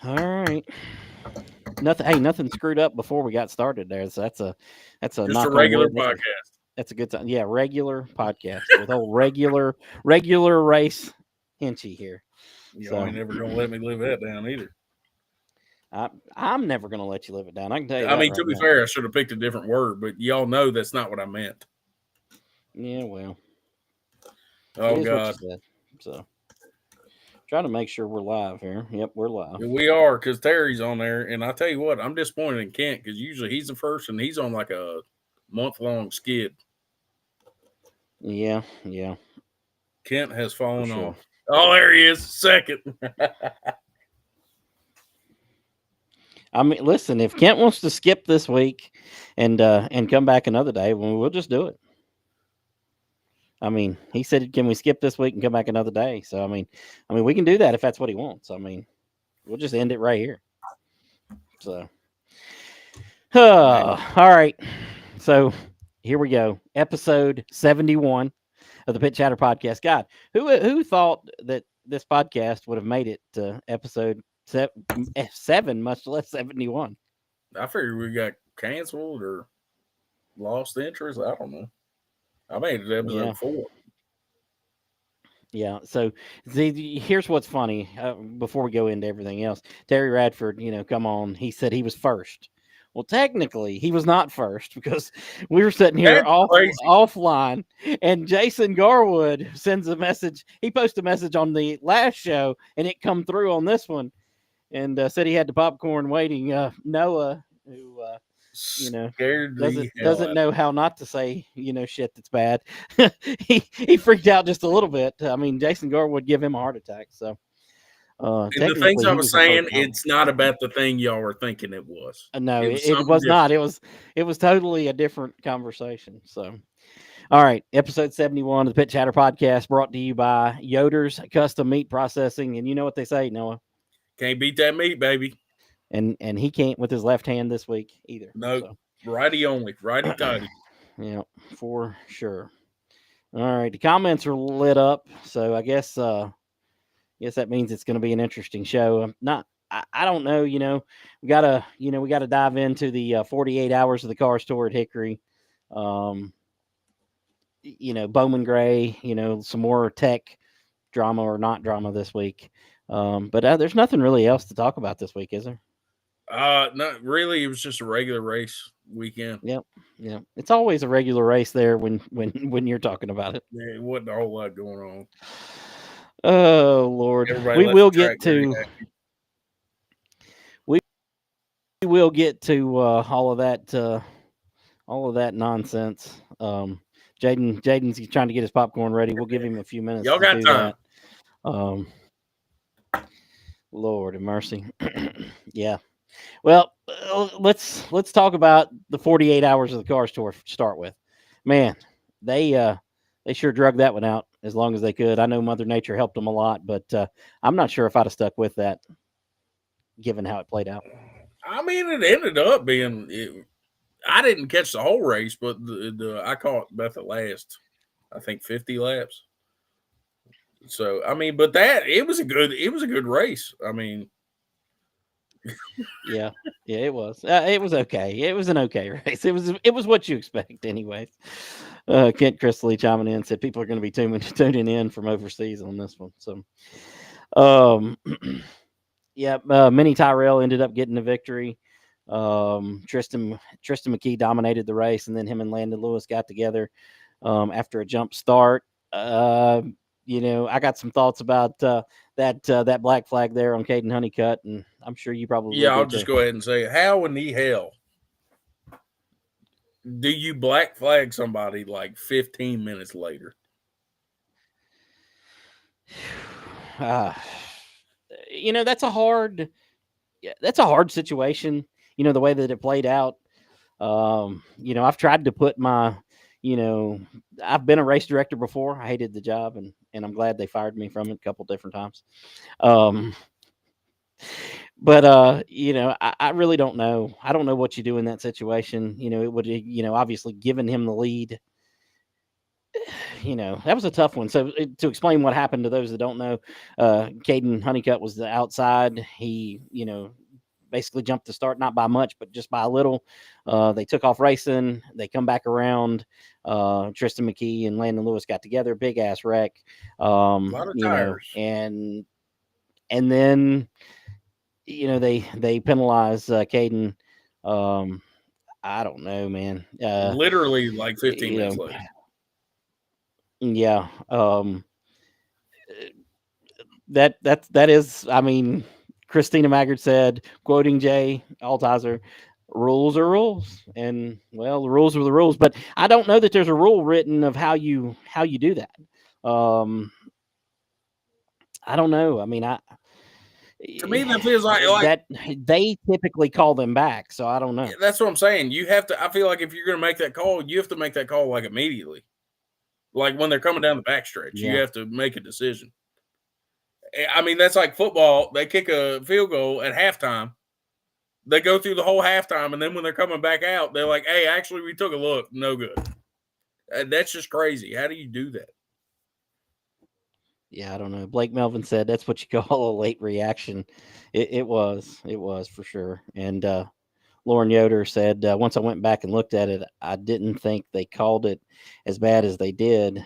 All right. Nothing. Hey, nothing screwed up before we got started there. So that's a Just a knock on regular wood. podcast. That's a good time. Yeah, regular podcast with old regular race Hinchee here. Y'all So ain't never gonna let me live that down either. I'm never gonna let you live it down. I can tell you I that mean, to right be now. fair, I should have picked a different word, but y'all know that's not what I meant. Yeah, well, it Oh is what you God, said. So trying to make sure we're live here. Yep, we're live. yeah, we are because Terry's on there, and I tell you what, I'm disappointed in Kent because usually he's the first, and he's on like a month-long skid. Yeah, Kent has for fallen sure. off. Oh, there he is, second. I mean, listen, if Kent wants to skip this week and come back another day, well, we'll just do it. I mean, he said, "Can we skip this week and come back another day?" So, I mean, we can do that if that's what he wants. I mean, we'll just end it right here. So, all right. So here we go. Episode 71 of the Pit Chatter Podcast. God, who thought that this podcast would have made it to episode seven, much less 71? I figured we got canceled or lost interest. I don't know. I made it Yeah. episode 4. Yeah. So here's what's funny. Before we go into everything else, Terry Radford, come on. He said he was first. Well, technically, he was not first because we were sitting here That's crazy. offline, and Jason Garwood sends a message. He posted a message on the last show, and it come through on this one, and said he had the popcorn waiting. Noah, who Scared the hell doesn't out know how not to say shit that's bad. he freaked out just a little bit. I mean, Jason Gore would give him a heart attack. So And the things technically, I he was was the first saying, caller. it's not about the thing y'all were thinking it was. No, It it, was it something was not. different. It was totally a different conversation. So, all right, episode 71 of the Pit Chatter Podcast, brought to you by Yoder's Custom Meat Processing. And you know what they say, Noah, Can't beat that meat, baby. and he can't with his left hand this week either. No, So, righty only, righty tighty. yeah, for sure. All right, the comments are lit up, so I guess that means it's going to be an interesting show. Not, I don't know. We gotta dive into the 48 hours of the car store at Hickory. Um, Bowman Gray. Some more tech drama or not drama this week. But there's nothing really else to talk about this week, is there? Not really. It was just a regular race weekend. Yep, yeah. It's always a regular race there when you're talking about it. Yeah, it wasn't a whole lot going on. Oh Lord, Everybody we left the will track get very to happy. we will get to all of that nonsense. Jaden's trying to get his popcorn ready. We'll give him a few minutes Y'all to got do time. that. Um, Lord have mercy. Yeah. Well, let's talk about the 48 hours of the car store to start with. Man, they sure drug that one out as long as they could. I know Mother Nature helped them a lot, but I'm not sure if I'd have stuck with that given how it played out. I mean, it ended up being. I didn't catch the whole race, but I caught about the last, I think, 50 laps. So I mean, but that it was a good race. I mean, Yeah, yeah, it was. It was okay. It was an okay race. It was what you expect, anyways. Kent Chrisley chiming in said people are going to be tuning in from overseas on this one. So, um, yeah, Minnie Tyrell ended up getting the victory. Tristan McKee dominated the race, and then him and Landon Lewis got together after a jump start. I got some thoughts about that black flag there on Caden Honeycutt, and I'm sure you probably yeah, I'll do just too. go ahead and say, how in the hell do you black flag somebody like 15 minutes later? Uh, that's a hard situation. The way that it played out. I've tried to put you know, I've been a race director before. I hated the job, and I'm glad they fired me from it a couple different times. Um, but I really don't know. I don't know what you do in that situation. It would, obviously given him the lead. that was a tough one. So to explain what happened to those that don't know, Caden Honeycutt was the outside. He, basically jumped the start, not by much, but just by a little. They took off racing. They come back around. Tristan McKee and Landon Lewis got together, big ass wreck. A lot of tires. And then they penalize Caden. I don't know, man. Literally like 15 minutes left. Yeah. That is. I mean, Christina Maggard said, quoting Jay Altizer, "Rules are rules," and well, the rules are the rules. But I don't know that there's a rule written of how you do that. I don't know. I mean, to me that feels like that they typically call them back, so I don't know. That's what I'm saying. You have to. I feel like if you're going to make that call, you have to make that call like immediately, like when they're coming down the backstretch. Yeah. You have to make a decision. I mean, that's like football. They kick a field goal at halftime. They go through the whole halftime, and then when they're coming back out, they're like, "Hey, actually, we took a look. No good." That's just crazy. How do you do that? Yeah, I don't know. Blake Melvin said that's what you call a late reaction. It was for sure. And Lauren Yoder said, once I went back and looked at it, I didn't think they called it as bad as they did.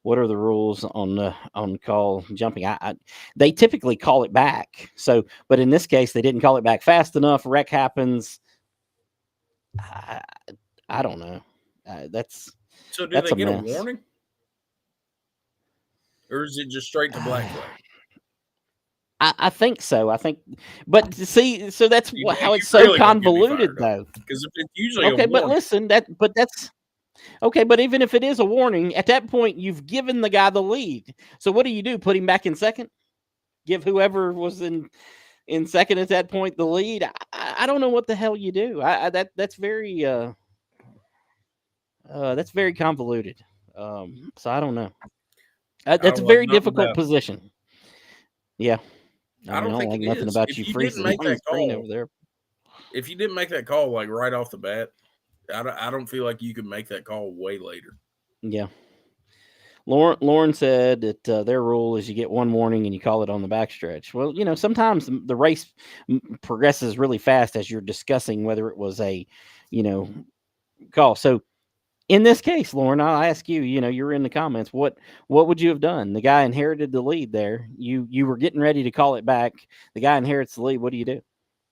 What are the rules on call jumping? They typically call it back. So, but in this case, they didn't call it back fast enough. Wreck happens. I don't know. So. Do they get a warning, or is it just straight to black flag? I think so. But see, so that's how it's so really convoluted, though. Because if it's usually okay, but listen, that's okay. But even if it is a warning, at that point you've given the guy the lead. So what do? Put him back in second? Give whoever was in second at that point the lead? I don't know what the hell you do. That's very convoluted. So I don't know. That's a very difficult position. Yeah. I don't think like it nothing is. about if you you freezing didn't make on the that screen call over there. If you didn't make that call like right off the bat, I don't feel like you could make that call way later. Yeah. Lauren said that their rule is you get one warning and you call it on the backstretch. Well, sometimes the race progresses really fast as you're discussing whether it was a, call. So in this case, Lauren, I'll ask you, you're in the comments. What would you have done? The guy inherited the lead there. You were getting ready to call it back. The guy inherits the lead. What do you do?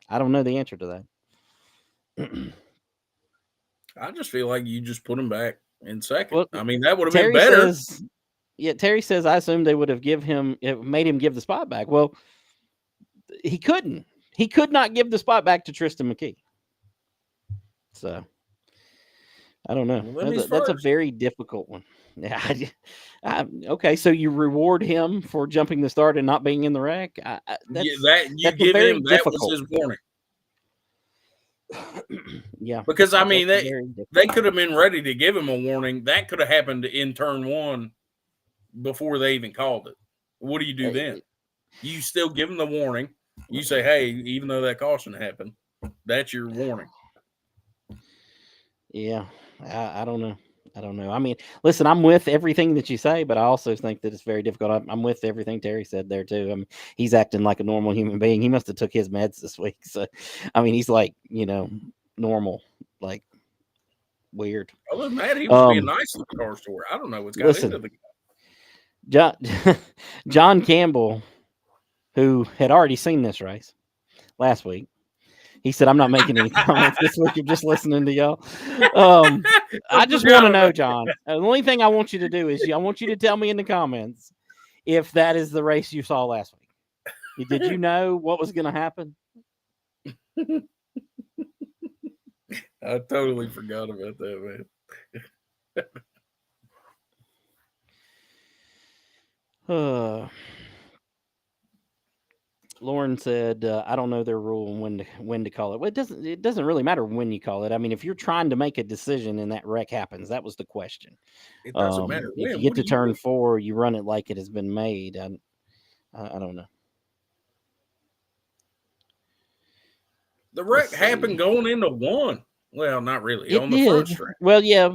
I don't know the answer to that. I just feel like you just put him back in second. Well, I mean, that would have Terry been better. Terry says, I assumed they would have made him give the spot back. Well, he couldn't. He could not give the spot back to Tristan McKee. So I don't know. Well, that's a very difficult one. Yeah. Okay, so you reward him for jumping the start and not being in the wreck. That's give him that was his warning. Yeah, because I mean they could have been ready to give him a warning. That could have happened in turn one before they even called it. What do you do then? You still give them the warning. You say, hey, even though that caution happened, that's your warning. Yeah, I don't know. I mean, listen, I'm with everything that you say, but I also think that it's very difficult. I'm with everything Terry said there too. I mean, he's acting like a normal human being. He must have took his meds this week. So, I mean, he's like, normal, like weird. Other than that, he was being nice at the car store. I don't know what's got into the guy. John Campbell, who had already seen this race last week, he said, I'm not making any comments this week. I'm just listening to y'all. I just want to know, John. The only thing I want you to do is I want you to tell me in the comments if that is the race you saw last week. Did you know what was going to happen? I totally forgot about that, man. Lauren said, "I don't know their rule when to call it. Well, it doesn't really matter when you call it. I mean, if you're trying to make a decision and that wreck happens, that was the question. It doesn't matter. If you get to turn 4, you run it like it has been made. I don't know. The wreck happened going into 1. Well, not really. It On the first did. track. Well, yeah.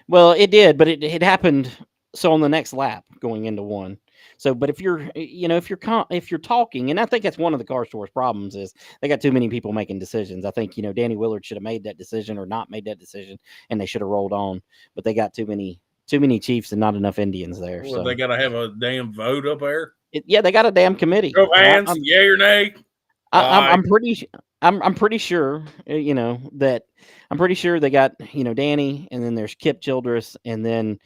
Well, it did, but it happened. So on the next lap, going into one. So, but if you're, if you're talking, and I think that's one of the car store's problems is they got too many people making decisions. I think Danny Willard should have made that decision or not made that decision, and they should have rolled on. But they got too many Chiefs and not enough Indians there. Well, So they got to have a damn vote up there. yeah, they got a damn committee. Show hands, yay or nay. Aye. I'm pretty I'm pretty sure that I'm pretty sure they got Danny, and then there's Kip Childress, and then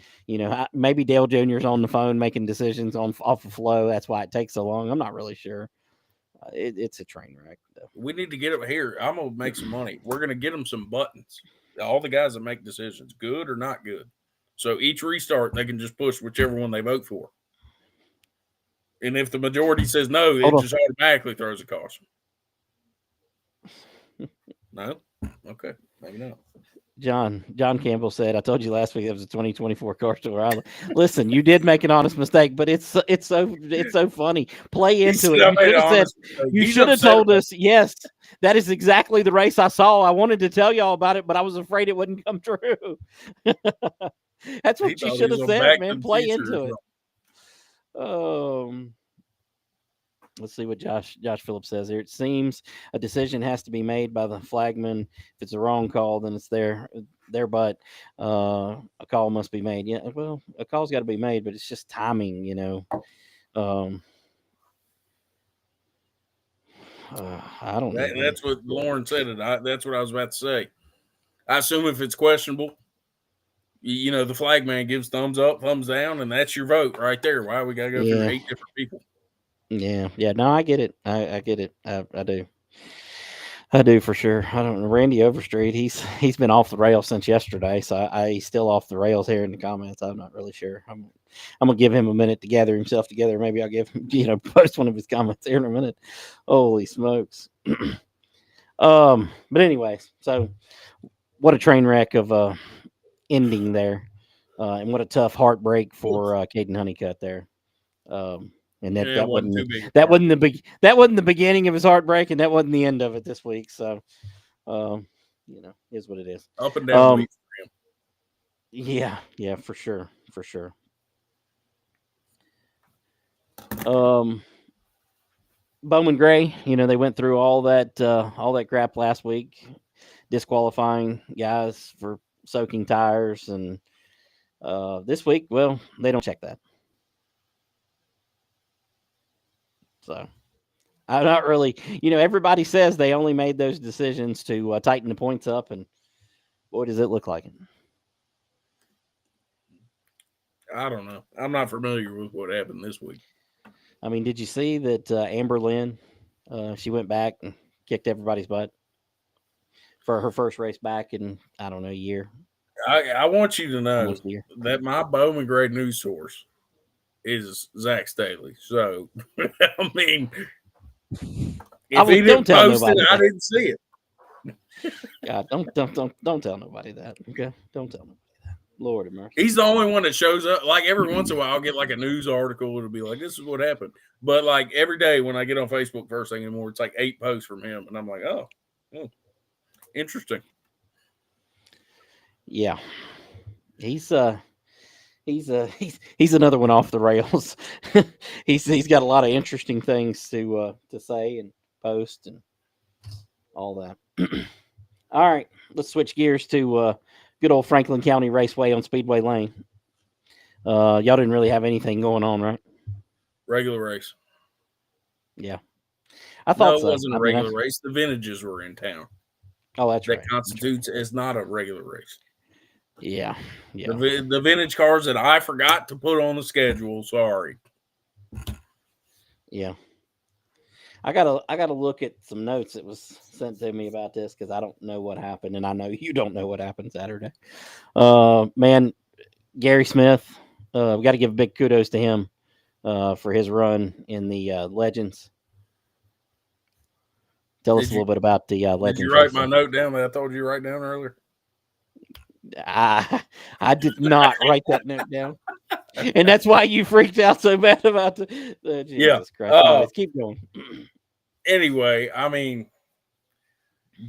maybe Dale Jr.'s on the phone making decisions on off of flow. That's why it takes so long. I'm not really sure. It's a train wreck though. We need to get up here. I'm gonna make some money. We're gonna get them some buttons. All the guys that make decisions, good or not good. So each restart, they can just push whichever one they vote for. And if the majority says no, it Hold just automatically throws a caution. No? Okay. Maybe not. John Campbell said, "I told you last week it was a 2024 car store." Listen, you did make an honest mistake, but it's so funny. Play into it. You should have told us. Yes, that is exactly the race I saw. I wanted to tell y'all about it, but I was afraid it wouldn't come true. That's what you should have said, man. Play into it. Let's see what Josh Phillips says here. It seems a decision has to be made by the flagman. If it's a wrong call, then it's their butt. A call must be made. Yeah, well, a call's got to be made, but it's just timing, I don't know. That's what Lauren said. That's what I was about to say. I assume if it's questionable, the flag man gives thumbs up, thumbs down, and that's your vote right there. Why we got to go through 8 different people? Yeah. No, I get it. I get it. I do. I do for sure. I don't know. Randy Overstreet, he's been off the rails since yesterday, so he's still off the rails here in the comments. I'm not really sure. I'm gonna give him a minute to gather himself together. Maybe I'll give him, post one of his comments here in a minute. Holy smokes. But anyways, so what a train wreck of ending there, and what a tough heartbreak for Caden Honeycutt there. And that wasn't the beginning of his heartbreak, and that wasn't the end of it this week. So, is what it is. Up and down week for him. Yeah, for sure. Bowman Gray, they went through all that crap last week, disqualifying guys for soaking tires, and this week, well, they don't check that. So I'm not really, everybody says they only made those decisions to tighten the points up, and boy, does it look like it. I don't know. I'm not familiar with what happened this week. I mean, did you see that Amber Lynn, she went back and kicked everybody's butt for her first race back in, I don't know, a year? I want you to know that my Bowman Gray news source is Zach Staley. So, I mean, if he didn't post it, I didn't see it. God, don't tell nobody that. Okay, don't tell nobody that. Lord of mercy. He's the only one that shows up. Like every once in a while, I'll get like a news article. It'll be like, "This is what happened." But like every day when I get on Facebook first thing in the morning, it's like 8 posts from him, and I'm like, "Oh, interesting." Yeah, he's another one off the rails. he's got a lot of interesting things to say and post and all that. All right, let's switch gears to good old Franklin County Raceway on Speedway Lane. Y'all didn't really have anything going on, right? Regular race. Yeah, I thought so. It wasn't a regular race. The vintages were in town. Oh, that's right. That constitutes as not a regular race. Yeah. The vintage cars that I forgot to put on the schedule. Sorry. Yeah. I gotta look at some notes that was sent to me about this because I don't know what happened, and I know you don't know what happened Saturday. Man, Gary Smith, we got to give a big kudos to him for his run in the Legends. Tell us a little bit about the Legends. Did you write my note down that I told you to write down earlier? I did not write that note down, and that's why you freaked out so bad about Jesus Christ. Anyways, keep going. Anyway, I mean,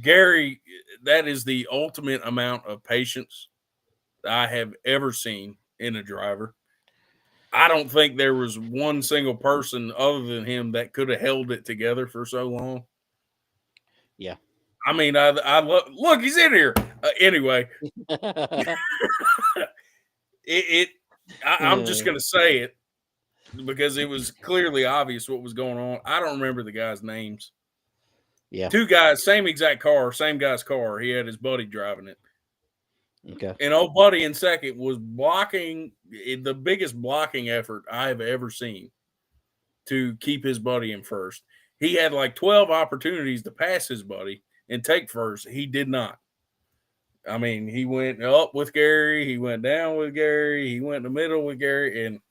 Gary, that is the ultimate amount of patience I have ever seen in a driver. I don't think there was one single person other than him that could have held it together for so long. Yeah. I mean, look, he's in here. Anyway, it I'm just Uh, gonna say it because it was clearly obvious what was going on. I don't remember the guys' names. yeah. Two guys, same exact car, same guy's car. He had his buddy driving it. Okay. And old buddy in second was blocking the biggest blocking effort I've ever seen to keep his buddy in first. He had like 12 opportunities to pass his buddy and take first. He did not. I mean, he went up with Gary, he went down with Gary, he went in the middle with Gary, and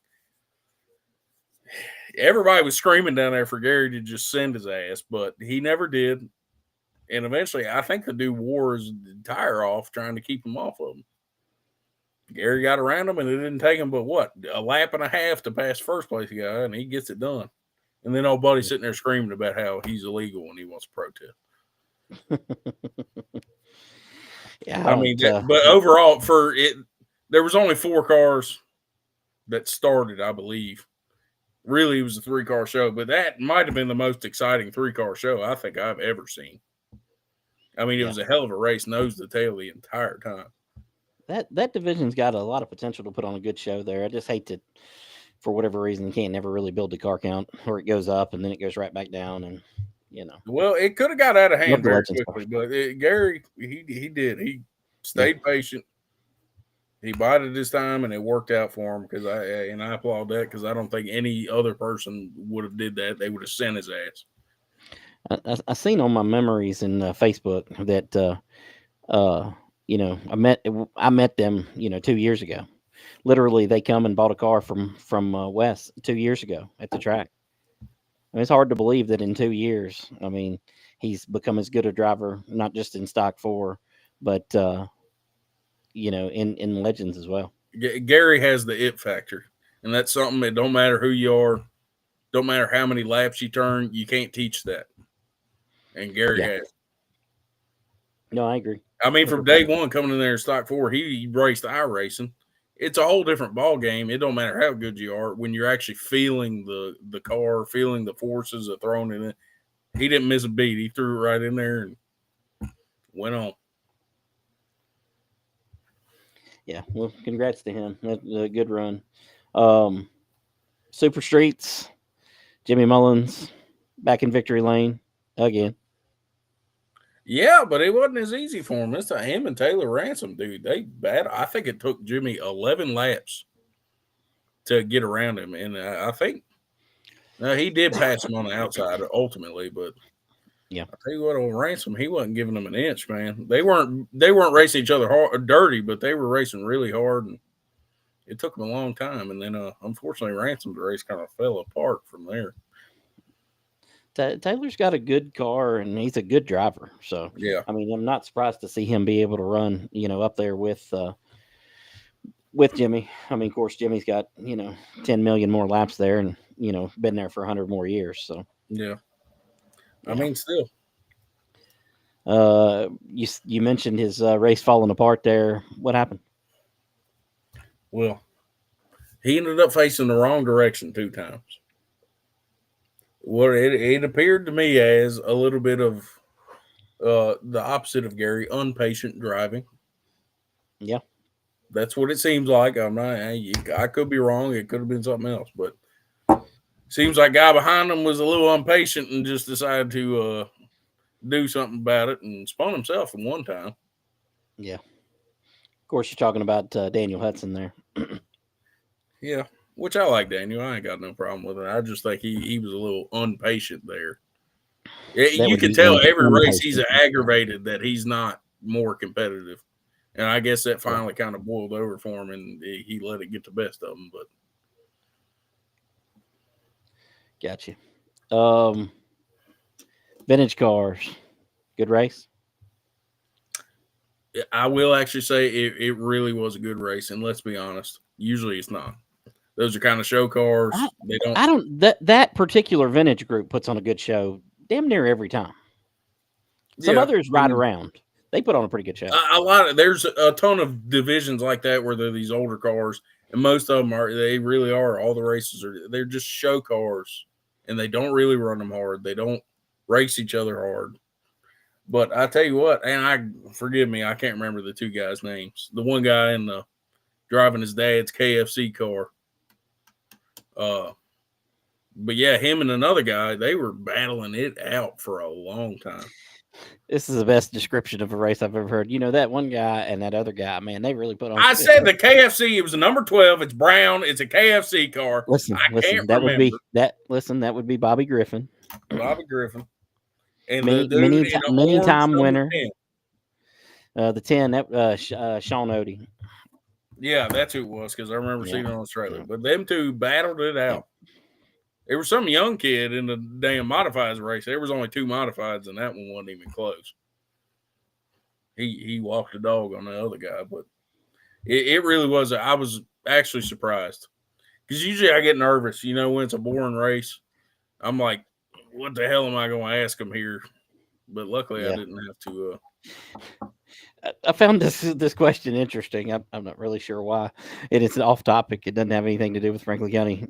everybody was screaming down there for Gary to just send his ass, but he never did. And eventually, I think the dude wore his tire off trying to keep him off of him. Gary got around him, and it didn't take him but what, a lap and a half to pass first place guy, and he gets it done. And then old buddy sitting there screaming about how he's illegal and he wants to protest. Yeah. I I mean, don't. but overall, for it, there was only 4 cars that started, I believe. Really, it was a 3-car show, but that might have been the most exciting 3-car show I think I've ever seen. I mean, it Yeah. was a hell of a race, nose to tail the entire time. That division's got a lot of potential to put on a good show there. I just hate to, for whatever reason, can't never really build the car count, or it goes up and then it goes right back down, and you know. Well, it could have got out of Love hand the very Legends quickly, cars. but Gary, he did. He Yeah. stayed patient. He bided his time, and it worked out for him. Because I applaud that because I don't think any other person would have did that. They would have sent his ass. I seen on my memories in Facebook that uh, I met them 2 years ago. Literally, they come and bought a car from Wes 2 years ago at the track. I mean, it's hard to believe that in 2 years, I mean, he's become as good a driver, not just in stock four, but in legends as well. Gary has the it factor, and that's something that don't matter who you are, don't matter how many laps you turn, you can't teach that. And Gary Yeah, has. no, I agree, I mean, from day 100%. one coming in there in stock four, he raced iRacing. It's a whole different ball game. It don't matter how good you are when you're actually feeling the car, feeling the forces of throwing it in. He didn't miss a beat. He threw it right in there and went on. Yeah, well, congrats to him. That's a good run. Um, Super Streets, Jimmy Mullins back in victory lane again. Yeah, but it wasn't as easy for him. It's him and Taylor Ransom, dude. They bad. I think it took Jimmy 11 laps to get around him, and I think he did pass him on the outside ultimately. But Yeah, I tell you what, on Ransom, he wasn't giving them an inch, man. They weren't racing each other hard, dirty, but they were racing really hard, and it took them a long time. And then, unfortunately, Ransom's race kind of fell apart from there. Taylor's got a good car and he's a good driver. So, Yeah, I mean, I'm not surprised to see him be able to run, up there with Jimmy. I mean, of course, Jimmy's got 10 million more laps there, and been there for 100 more years. So, yeah. I yeah. mean, still, You mentioned his race falling apart there. What happened? well, he ended up facing the wrong direction 2 times. What it appeared to me as a little bit of the opposite of Gary, unpatient driving. Yeah, That's what it seems like. I could be wrong. It could have been something else, but seems like guy behind him was a little impatient and just decided to do something about it and spun himself from one time. yeah. Of course, you're talking about Daniel Hudson there. Yeah, which I like Daniel. I ain't got no problem with it. I just think he was a little impatient there. That You would can be tell every race he's impatient. aggravated that he's not more competitive. And I guess that Yeah, finally kind of boiled over for him, and he let it get the best of him. But gotcha. Um, Vintage cars, good race. I will actually say it really was a good race. And let's be honest, usually it's not. Those are kind of show I, cars. They don't. I don't that particular vintage group puts on a good show damn near every time. Some Yeah, others ride and around. They put on a pretty good show. a lot of there's a ton of divisions like that where they're these older cars, and most of them are they really are all the races are they're just show cars, and they don't really run them hard. They don't race each other hard. But I tell you what, and I forgive me, I can't remember the two guys' names. The one guy in the driving his dad's KFC car. Uh, but yeah, him and another guy, they were battling it out for a long time. This is the best description of a race I've ever heard. That one guy and that other guy, man, they really put on I some good said show. the KFC, it was a number 12. It's brown. It's a KFC car. Listen, I can't listen, that would remember. be that. Listen, that would be Bobby Griffin, Bobby Griffin. And the many dude in the many orange time number winner. 10. The 10, that Sean Odie. Yeah, that's who it was because I remember Yeah, seeing it on the trailer. yeah, But them two battled it yeah. out. There was some young kid in the damn modifieds race. There was only two modifieds, and that one wasn't even close. He walked the dog on the other guy, but it really was. I was actually surprised because usually I get nervous, when it's a boring race. I'm like, what the hell am I going to ask him here? But luckily, I Yeah. didn't have to. I found this question interesting. I'm not really sure why. It's off topic. It doesn't have anything to do with Franklin County.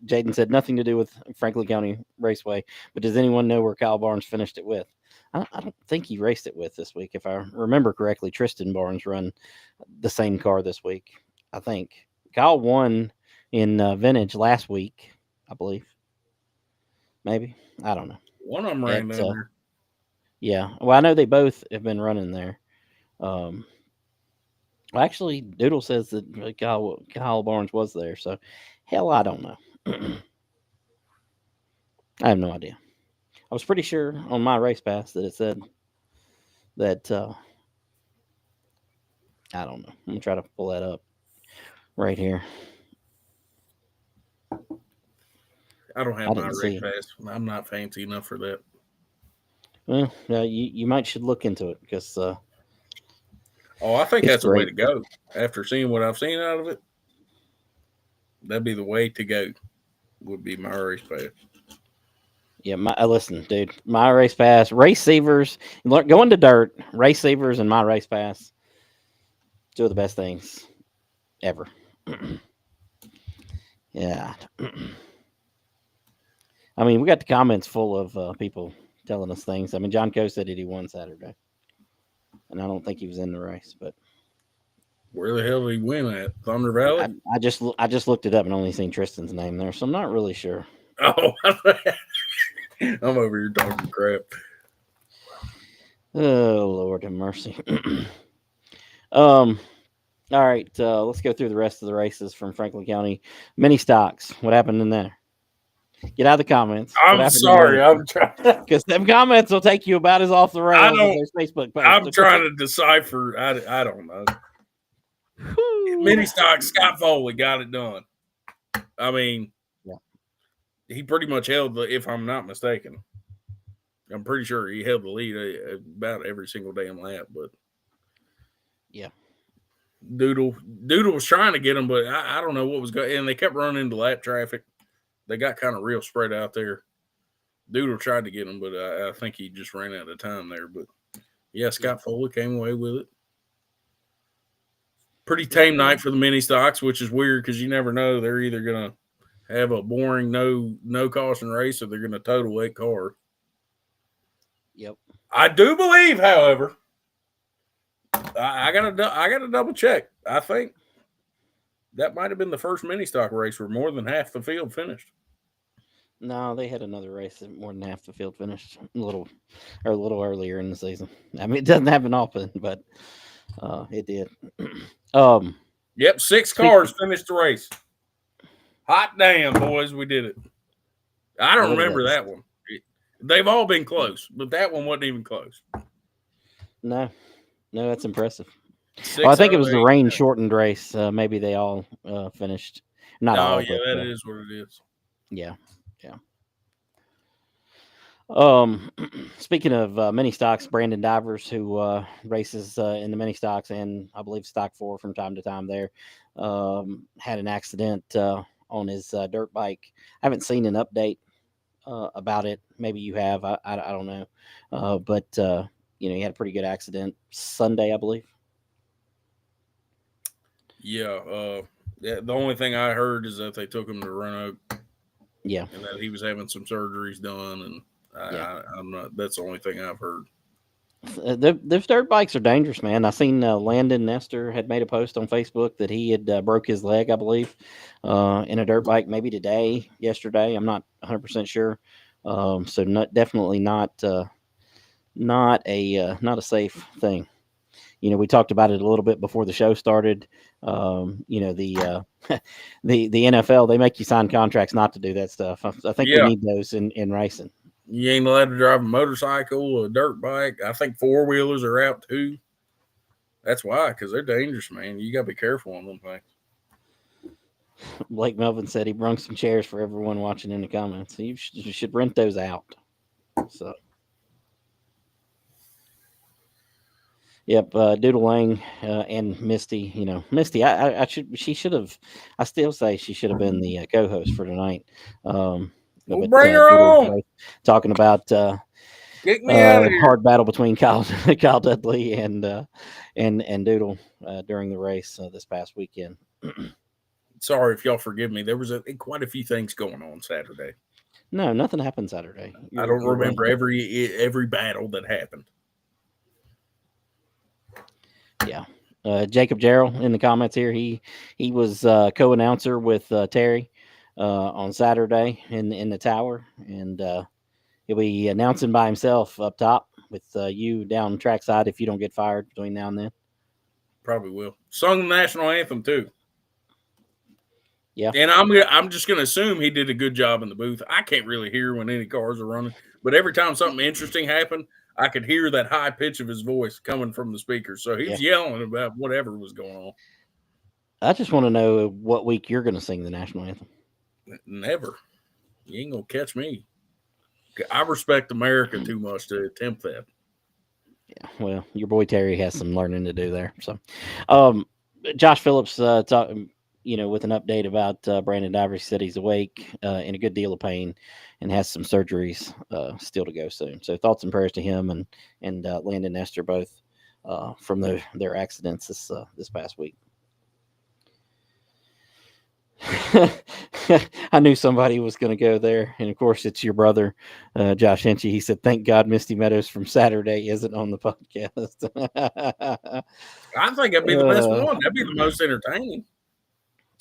Jaden said nothing to do with Franklin County Raceway. But does anyone know where Kyle Barnes finished it with? I don't think he raced it with this week. If I remember correctly, Tristan Barnes run the same car this week. I think Kyle won in vintage last week. I believe. Maybe I don't know. One of them ran At down there. yeah. Well, I know they both have been running there. Um, well, actually, Doodle says that Kyle Barnes was there. So, hell, I don't know. I have no idea. I was pretty sure on my race pass that it said that. I don't know. I'm gonna try to pull that up right here. I don't have I my didn't race see it. pass. I'm not fancy enough for that. Well, you might should look into it because Oh, I think it's that's the way great. to go. After seeing what I've seen out of it, that'd be the way to go. Would be my race pass. Yeah, listen, dude. My race pass, race savers, going to dirt, race savers, and my race pass. Two of the best things ever. Yeah. I mean, we got the comments full of people telling us things. I mean, John Coe said that he won Saturday, and I don't think he was in the race, but Where the hell did he win at? Thunder Valley? I just looked it up and only seen Tristan's name there, so I'm not really sure. Oh, I'm over here talking crap. Oh Lord have mercy. um. All right, let's go through the rest of the races from Franklin County. Mini stocks. What happened in there? Get out of the comments. What I'm happened in sorry. there? I'm trying. Because them comments will take you about as off the I rails as don't. those Facebook posts. I'm trying Okay. to decipher. I don't know. Whew. Mini stock Scott Foley got it done. I mean, Yeah. he pretty much held the. If I'm not mistaken, I'm pretty sure he held the lead about every single damn lap. But Yeah. Doodle was trying to get him, but I don't know what was going. And they kept running into lap traffic. They got kind of real spread out there. Doodle tried to get him, but I think he just ran out of time there. But yeah, Scott Foley came away with it. Pretty tame night for the mini stocks, which is weird because you never know. They're either gonna have a boring no caution race or they're gonna total that car. Yep. I do believe, however, I gotta double check. I think that might have been the first mini stock race where more than half the field finished. No, they had another race that more than half the field finished a little earlier in the season. I mean, it doesn't happen often, but it did. um, Yep, 6 speak. cars finished the race. Hot damn, boys, we did it. I don't Look at remember that. that one. They've all been close, but that one wasn't even close. No, that's impressive. 6 Well, I think out it of was the 8. rain shortened race. Maybe they all finished. Not Oh, all, yeah, but that is what it is. yeah. Speaking of mini stocks, Brandon Divers, who races in the mini stocks and I believe stock 4 from time to time, there had an accident on his dirt bike. I haven't seen an update about it. Maybe you have. I don't know. But he had a pretty good accident Sunday, I believe. Yeah, yeah. The only thing I heard is that they took him to Roanoke Yeah, and that he was having some surgeries done, and yeah. I'm not. That's the only thing I've heard. Those dirt bikes are dangerous, man. I seen Landon Nestor had made a post on Facebook that he had broke his leg, I believe, in a dirt bike, maybe today, yesterday. I'm not 100% sure. So definitely not a safe thing. We talked about it a little bit before the show started. The NFL, they make you sign contracts not to do that stuff. I think we Yeah, need those in racing. you ain't allowed to drive a motorcycle, a dirt bike. I think four wheelers are out too. That's why, because they're dangerous, man. You got to be careful on them things. Blake Melvin said he brung some chairs for everyone watching in the comments. You should rent those out. So, yep, Doodle Lang and Misty. Misty. She should have. I still say she should have been the co-host for tonight. Well, But bring her Doodle on. talking about Kick me out of here. hard battle between Kyle Dudley and Doodle during the race this past weekend. Sorry if y'all forgive me. There was quite a few things going on Saturday. No, nothing happened Saturday. I don't You're right. remember every battle that happened. Yeah. Jacob Jarrell in the comments here. He was co-announcer with Terry on Saturday in the tower, and he'll be announcing by himself up top with you down trackside if you don't get fired between now and then. Probably will. Sung the national anthem too. Yeah. And I'm just gonna assume he did a good job in the booth. I can't really hear when any cars are running, but every time something interesting happened, I could hear that high pitch of his voice coming from the speakers. So he Yeah. was yelling about whatever was going on. I just want to know what week you're going to sing the national anthem. Never. You ain't gonna catch me. I respect America too much to attempt that. Yeah. Well, your boy Terry has some learning to do there. So, Josh Phillips with an update about Brandon Divers, said he's awake in a good deal of pain and has some surgeries still to go soon. So thoughts and prayers to him and Landon Nestor both from their accidents this past week. I knew somebody was going to go there, and of course, it's your brother, Josh Hinchee. He said, "Thank God, Misty Meadows from Saturday isn't on the podcast." I think that'd be the best one. That'd be the most entertaining.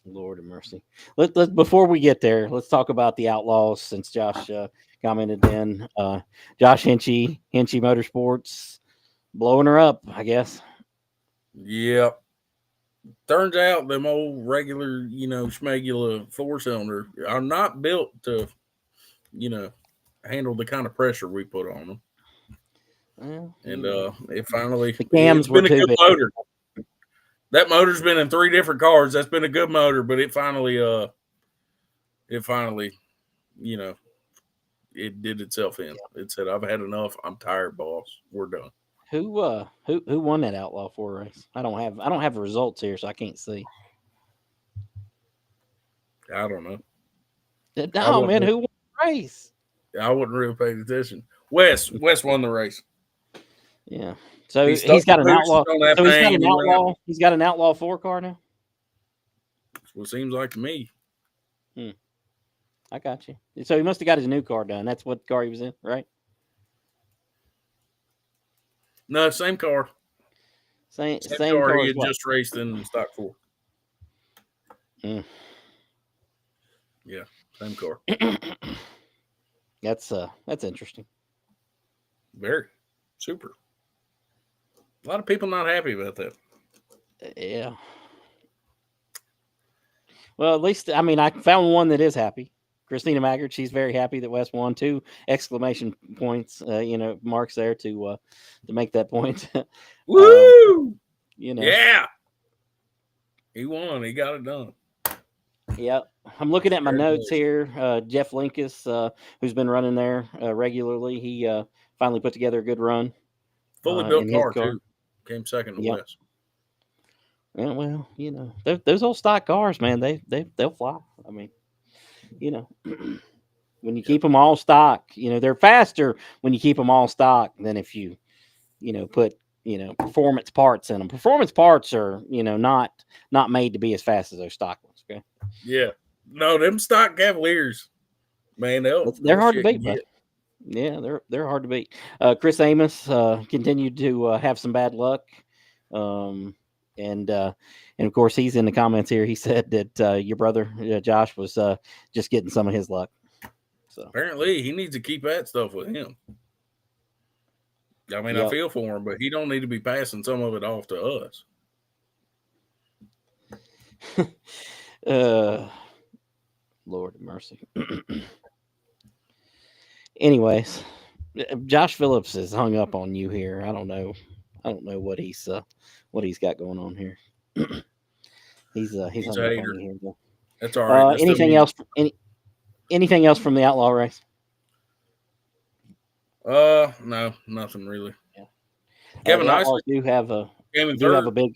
Lord of mercy. Let before we get there, let's talk about the Outlaws since Josh commented in. Josh Hinchee Motorsports, blowing her up, I guess. Yep. Turns out them old regular, schmegula four-cylinder are not built to, handle the kind of pressure we put on them. Well, And it's the cams were been a too good big. motor. That motor's been in 3 different cars. That's been a good motor, but it finally, it did itself in. It said, "I've had enough. I'm tired, boss. We're done." Who won that Outlaw 4 race? I don't have the results here, so I can't see. I don't know. No, man, who won the race? I wasn't really paying attention. Wes won the race. Yeah. So he's got an Outlaw. So he's got an Outlaw. Around. He's got an Outlaw 4 car now. That's what it seems like to me. I got you. So he must have got his new car done. That's what car he was in, right? No, same car. Same car he had just raced in stock 4. Yeah, same car. That's interesting. Very super. A lot of people not happy about that. Yeah. Well, at least I found one that is happy. Christina Maggard, she's very happy that Wes won. 2 exclamation points, marks there to make that point. Woo! Yeah. He won. He got it done. Yeah. I'm looking at my notes here. Jeff Linkus, who's been running there regularly, he finally put together a good run. Fully built car, too. Came second to Wes. Yeah, well, those old stock cars, man, they'll fly. I mean, when you keep them all stock, they're faster when you keep them all stock than if you put performance parts in them. Performance parts are not made to be as fast as those stock ones. Okay, Yeah. No, them stock Cavaliers, man, they're that hard to shit can beat, bud. get. Yeah, they're hard to beat. Chris Amos continued to have some bad luck, um, and of course he's in the comments here. He said that your brother Josh was just getting some of his luck. So Apparently, he needs to keep that stuff with him. I mean, I yep. feel for him, but he don't need to be passing some of it off to us. uh, Lord of mercy. Anyways, Josh Phillips is hung up on you here. I don't know. I don't know what he's got going on here. He's He's hung a up on hater. you here. Though. That's all right. That still Anything means else? Anything else from the outlaw race? no, nothing really. Yeah. Kevin The Isley Outlaws came in do have a third.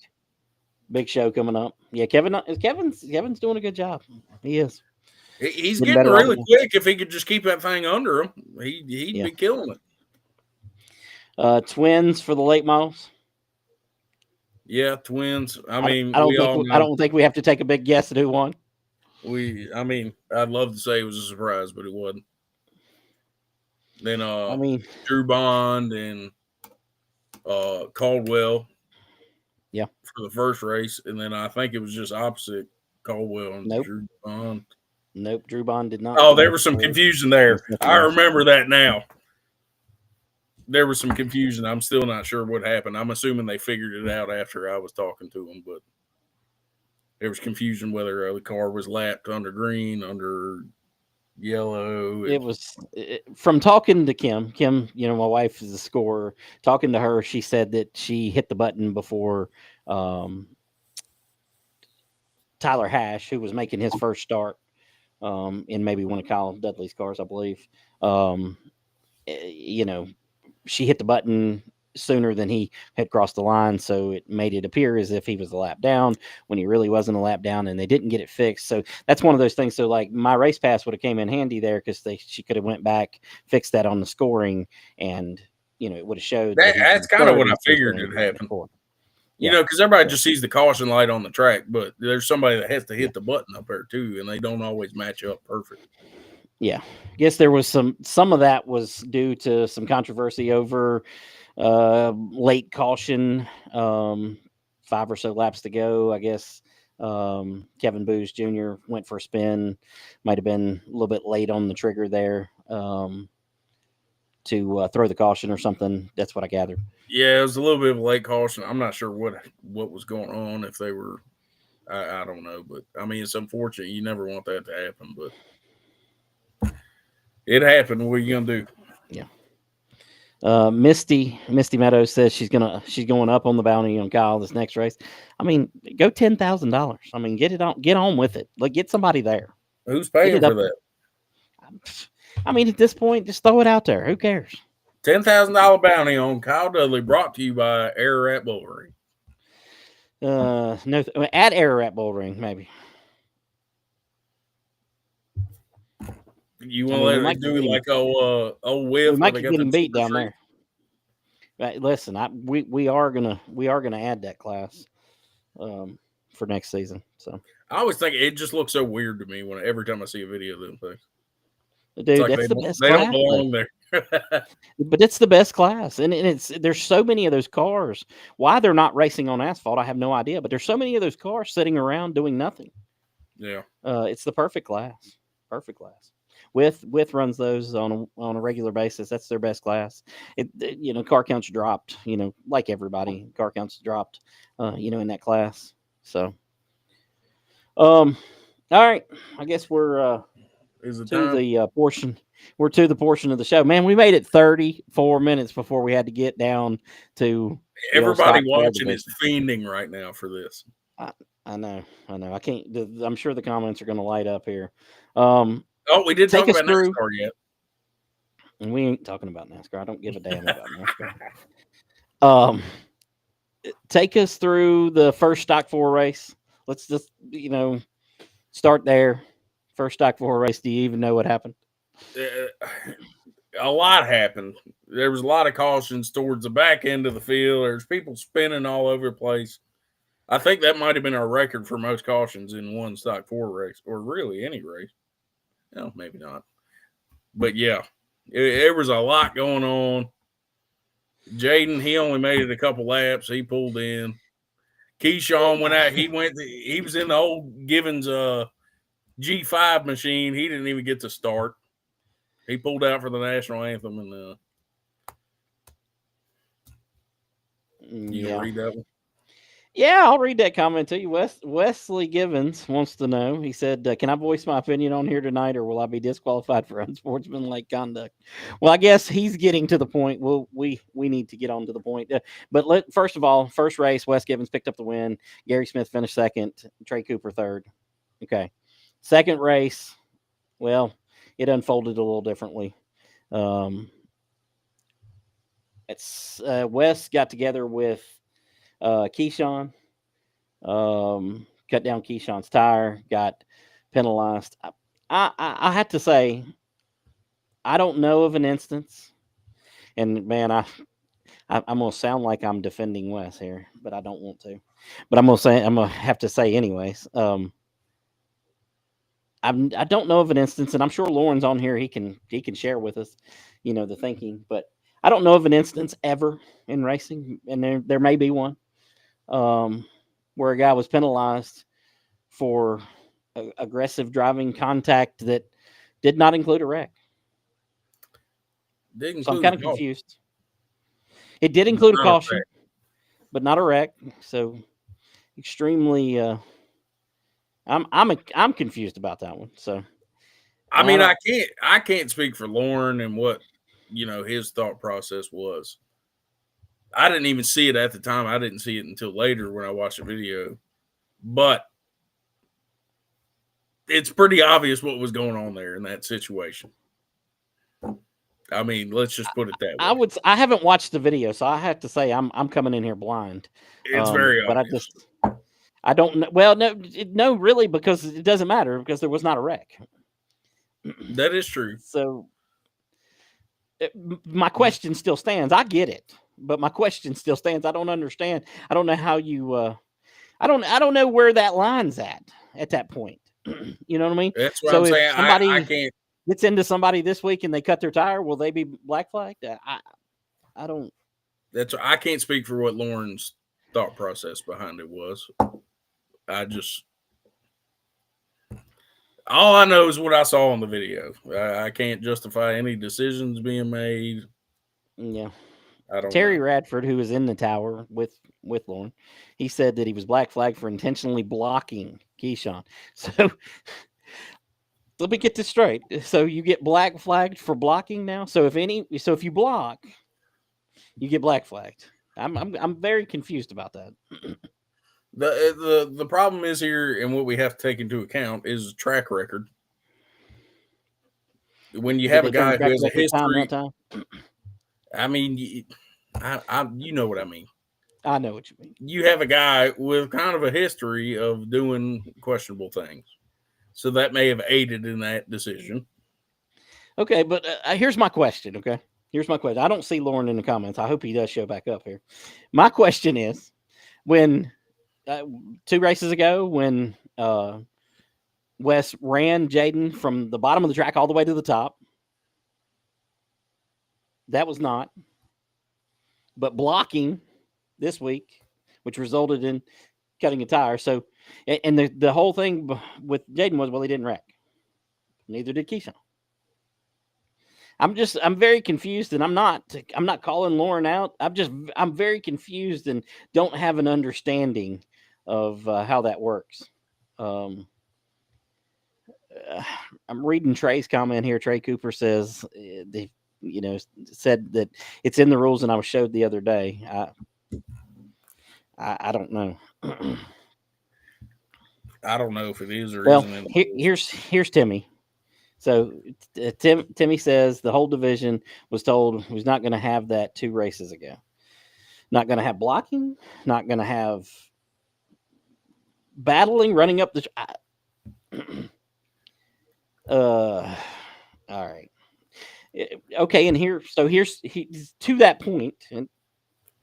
big show coming up. Yeah, Kevin's doing a good job. He is He's getting getting better all the really time. quick. If he could just keep that thing under him, he'd Yeah. be killing it. Twins for the late models. Yeah, twins. I mean, I we all know. don't think we have to take a big guess at who won. I mean, I'd love to say it was a surprise, but it wasn't. Then I mean, Drew Bond and Caldwell yeah. for the first race, and then I think it was just opposite Caldwell and Nope. Drew Bond. Nope. Drew Bond did not Oh, there finish was some third confusion in there. second I race. remember that now. There was some confusion. I'm still not sure what happened. I'm assuming they figured it out after I was talking to them, but there was confusion whether the car was lapped under green, under yellow. It was from talking to Kim. Kim, my wife is a scorer. Talking to her, she said that she hit the button before um, Tyler Hash, who was making his first start in maybe one of Kyle Dudley's cars, I believe. Um, you know, she hit the button sooner than he had crossed the line, so it made it appear as if he was a lap down when he really wasn't a lap down, and they didn't get it fixed. So that's one of those things. So like my race pass would have came in handy there because she could have went back, fixed that on the scoring, and it would have showed that he That's finished kind of third what I instead of figured finishing had happened. fourth. You Yeah. know, because everybody So, just sees the caution light on the track, but there's somebody that has to hit the button up there too, and they don't always match up perfect. yeah. I guess there was some of that was due to some controversy over late caution, 5 or so laps to go. I guess Kevin Booz Jr. went for a spin, might have been a little bit late on the trigger there to throw the caution or something. That's what I gathered. Yeah, it was a little bit of a late caution. I'm not sure what was going on. If they were, I don't know, but I mean, it's unfortunate. You never want that to happen, but it happened. What are you gonna do? Yeah. Misty Meadows says she's going up on the bounty on Kyle this next race. I mean, go $10,000. I mean, get on with it. Like, get somebody there. Who's Get paying it for up that? I mean, at this point, just throw it out there. Who cares? $10,000 bounty on Kyle Dudley, brought to you by Ararat Bullring. No, at Ararat Bullring, maybe. You I want to mean, we let might it could do get him. like old We Whiff where might they could got get the him beat super down street? there. Right, listen, we are gonna add that class for next season. So, I always think it just looks so weird to me when every time I see a video of them things. It's dude, like that's the best they don't class. belong there. But it's the best class, and there's so many of those cars. Why they're not racing on asphalt, I have no idea. But there's so many of those cars sitting around doing nothing. Yeah. It's the perfect class. Perfect class. With runs those on a regular basis. That's their best class. Car counts dropped. Like everybody, car counts dropped. In that class. So, all right. I guess we're Is it to time? the portion. We're to the portion of the show. Man, we made it 34 minutes before we had to get down to the old Everybody stock car watching is division. fiending right now for this. I know. I can't. I'm sure the comments are going to light up here. Oh, we didn't Take talk us about through. NASCAR yet. And we ain't talking about NASCAR. I don't give a damn about NASCAR. Take us through the first stock 4 race. Let's just start there. First stock 4 race. Do you even know what happened? Uh, a lot happened. There was a lot of cautions towards the back end of the field. There's people spinning all over the place. I think that might have been our record for most cautions in one stock four race, or really any race. No, maybe not. But yeah, there was a lot going on. Jaden, he only made it a couple laps. He pulled in. Keyshawn went out. He was in the old Givens G5 machine. He didn't even get to start. He pulled out for the national anthem, and you gonna Yeah. read that one? Yeah, I'll read that comment to you. Wesley Givens wants to know. He said, "Can I voice my opinion on here tonight, or will I be disqualified for unsportsmanlike conduct?" Well, I guess he's getting to the point. Well, we need to get on to the point. But first of all, first race, Wes Givens picked up the win. Gary Smith finished second. Trey Cooper third. Okay, second race. Well, it unfolded a little differently. Um, it's Wes got together with Keyshawn. Cut down Keyshawn's tire, got penalized. I have to say, I don't know of an instance, and man, I'm gonna sound like I'm defending Wes here, but I don't want to. But I'm gonna have to say anyways. I don't know of an instance, and I'm sure Lauren's on here. He can share with us, the thinking. But I don't know of an instance ever in racing, and there may be one, um, where a guy was penalized for aggressive driving contact that did not include a wreck. Did So I'm include kind a of caution, confused. It did but include a not a caution, wreck. but not a wreck. So extremely, I'm confused about that one. So I I mean, don't. I can't speak for Lauren and what his thought process was. I didn't even see it at the time. I didn't see it until later when I watched the video. But it's pretty obvious what was going on there in that situation. I mean, let's just put it that way. I haven't watched the video, so I have to say I'm coming in here blind. It's very But obvious. I don't know. Well, no, really, because it doesn't matter because there was not a wreck. That is true. So my question still stands. I get it, but my question still stands. I don't understand. I don't know how you. I don't know where that line's at that point. You know what I mean? That's what I'm So if saying. I somebody can't. gets into somebody this week and they cut their tire, will they be black flagged? I don't. I can't speak for what Lauren's thought process behind it was. I just all I know is what I saw in the video. I can't justify any decisions being made. Yeah. I don't Terry know. Radford, who was in the tower with Lauren, he said that he was black flagged for intentionally blocking Keyshawn. So let me get this straight. So you get black flagged for blocking now. So if you block, you get black flagged. I'm very confused about that. The problem is here, and what we have to take into account is track record. When you Did have a they turn the guy who track has a record time that history, time? I mean, you know what I mean. I know what you mean. You have a guy with kind of a history of doing questionable things, so that may have aided in that decision. Okay, but here's my question. Okay, here's my question. I don't see Lauren in the comments. I hope he does show back up here. My question is, when uh, 2 races ago, when Wes ran Jaden from the bottom of the track all the way to the top, that was not. But blocking this week, which resulted in cutting a tire. So, and the whole thing with Jaden was, well, he didn't wreck. Neither did Keyshawn. I'm very confused, and I'm not calling Lauren out. I'm very confused and don't have an understanding of how that works. Um, uh, I'm reading Trey's comment here. Trey Cooper says they, said that it's in the rules, and I was showed the other day. I don't know. I don't know if it is or Well, isn't in the rules. here's Timmy. So Timmy says the whole division was told who's not going to have that 2 races ago. Not going to have blocking. Not going to have battling, running up the. All right. Okay, and to that point, and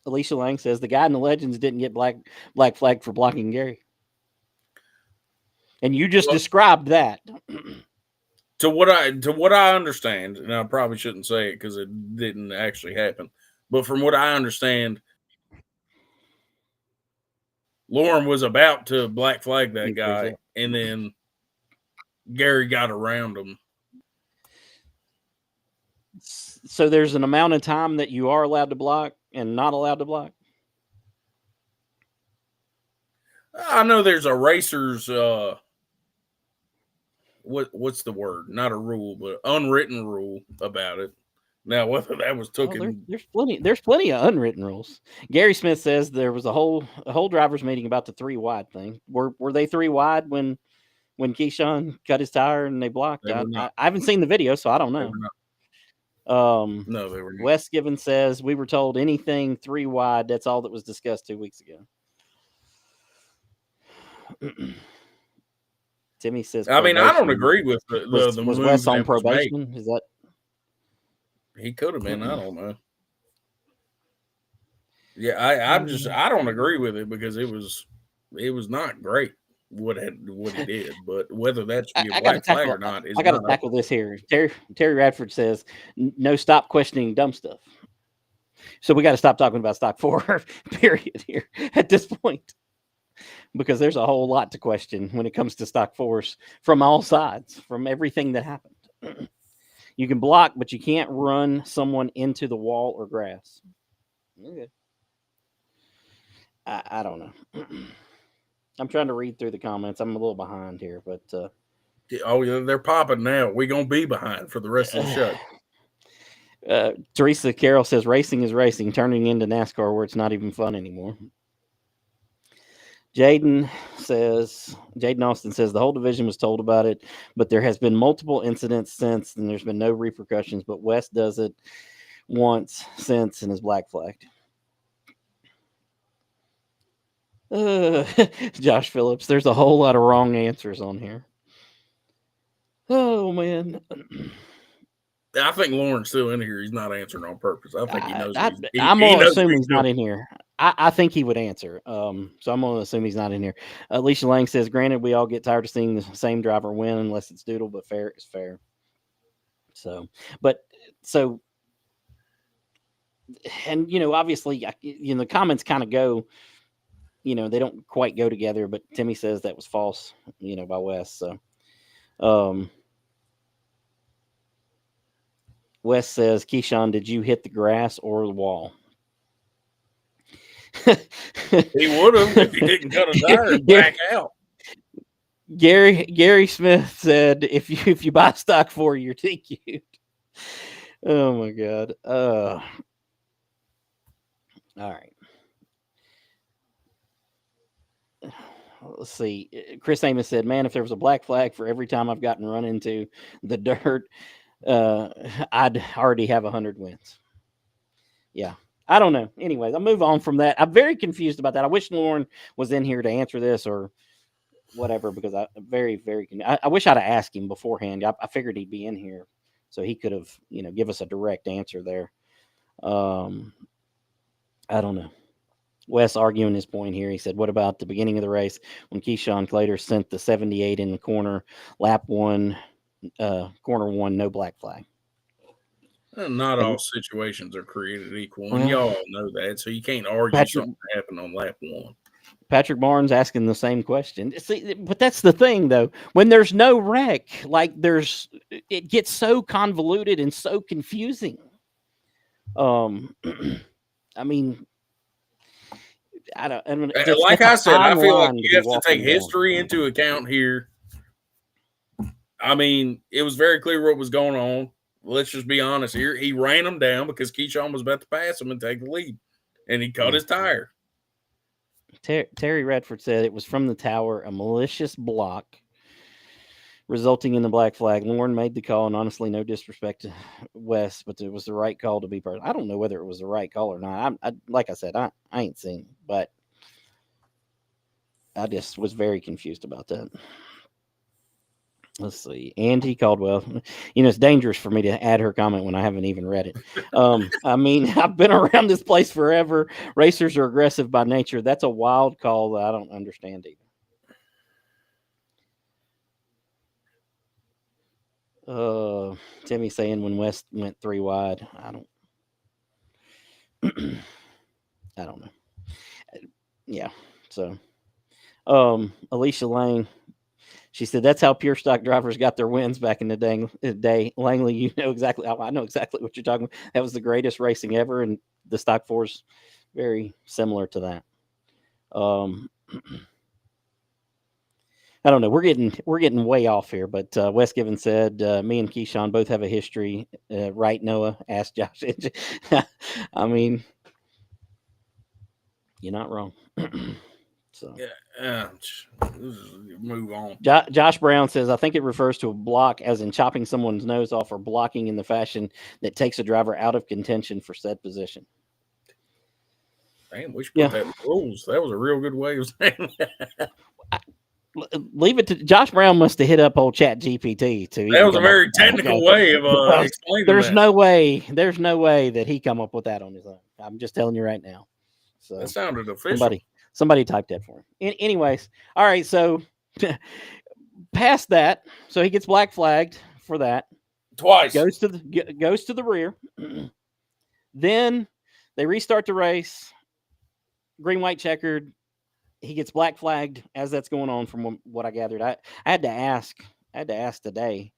Alicia Lang says the guy in the Legends didn't get black flag for blocking Gary, and you just Well, described that. to what I understand, and I probably shouldn't say it because it didn't actually happen, but from what I understand, Lauren was about to black flag that He freeze guy, out. and then Gary got around him. So there's an amount of time that you are allowed to block and not allowed to block. I know there's a racer's what's the word? Not a rule, but unwritten rule about it. Now, whether that was Well, taken, there's plenty of unwritten rules. Gary Smith says there was a whole drivers meeting about the 3 wide thing. Were they 3 wide when Keyshawn cut his tire and they blocked? they I, were not. I, I haven't seen the video, so I don't They know. were not. No, they were not. Wes Given says we were told anything 3 wide. That's all that was discussed 2 weeks ago. Timmy says I mean, I don't probation. agree with the Was move Wes on that was made. probation? Is that He could have been. I don't know. Yeah, I don't agree with it because it was not great what he did. But whether that should be a I got to black flag tackle? or not is I got to not up. tackle this here. Terry Radford says no. Stop questioning dumb stuff. So we got to stop talking about stock 4. Period here at this point, because there's a whole lot to question when it comes to stock 4s from all sides, from everything that happened. You can block, but you can't run someone into the wall or grass. Okay. I don't know. I'm trying to read through the comments. I'm a little behind here, but Oh yeah, they're popping now. We're gonna be behind for the rest of the show. Teresa Carroll says racing is racing, turning into NASCAR where it's not even fun anymore. Jaden Austin says the whole division was told about it, but there has been multiple incidents since, and there's been no repercussions. But West does it once since and is black flagged. Josh Phillips, there's a whole lot of wrong answers on here. Oh man. I think Lauren's still in here. He's not answering on purpose. I think he knows what I'm he gonna knows what assume he's he's not doing. in here. I think he would answer. So I'm gonna assume he's not in here. Alicia Lang says, "Granted, we all get tired of seeing the same driver win unless it's Doodle, but fair is fair." So, but so, and obviously, the comments kind of go. They don't quite go together. But Timmy says that was false. By Wes. So, um, Wes says, "Keyshawn, did you hit the grass or the wall?" He would have if he didn't cut a tire and back out. Gary Smith said, "If you buy stock 4, you're DQ'd." Oh my god. All right. Let's see. Chris Amos said, "Man, if there was a black flag for every time I've gotten run into the dirt, uh, I'd already have 100 wins." Yeah. I don't know. Anyways, I'll move on from that. I'm very confused about that. I wish Lauren was in here to answer this or whatever, because I'm very, very. I wish I'd have asked him beforehand. I figured he'd be in here, so he could have, give us a direct answer there. Um, I don't know. Wes arguing his point here. He said, "What about the beginning of the race when Keyshawn Clater sent the 78 in the corner, lap 1, corner 1, no black flag?" Not And all situations are created equal, and well, y'all know that. So you can't argue Patrick something that happened on lap 1. Patrick Barnes asking the same question. See, but that's the thing, though. When there's no wreck, like it gets so convoluted and so confusing. I mean, I mean, Like that's a I said, fine I feel like line to you be have to take walking down. history into account here. I mean, it was very clear what was going on. Let's just be honest here. He ran him down because Keyshawn was about to pass him and take the lead, and he cut Yeah. his tire. Terry Redford said it was from the tower, a malicious block, resulting in the black flag. Lauren made the call, and honestly, no disrespect to Wes, but it was the right call to be part. I don't know whether it was the right call or not. Like I said, I ain't seen, but I just was very confused about that. Let's see. Angie Caldwell. It's dangerous for me to add her comment when I haven't even read it. I mean, I've been around this place forever. Racers are aggressive by nature. That's a wild call that I don't understand either. Timmy saying when West went 3 wide. I don't know. Yeah. So, Alicia Lang. She said that's how pure stock drivers got their wins back in the day. Langley, you know exactly. I know exactly what you're talking about. That was the greatest racing ever, and the stock four's very similar to that. I don't know. We're getting way off here, but Wes Given said me and Keyshawn both have a history. Right, Noah? Asked Josh. I mean, you're not wrong. So Yeah, move on. Josh Brown says, I think it refers to a block as in chopping someone's nose off or blocking in the fashion that takes a driver out of contention for said position. Damn, we should put that in the rules. That was a real good way of saying that. Leave it to Josh Brown. Must have hit up old Chat GPT to. That was a very technical way of explaining there's that. There's no way that he come up with that on his own. I'm just telling you right now. So that sounded official. Somebody typed that for him. Anyways, all right. So past that, so he gets black flagged for that. Twice. Goes to the rear. Then they restart the race. Green, white, checkered. He gets black flagged as that's going on. From what I gathered, I had to ask today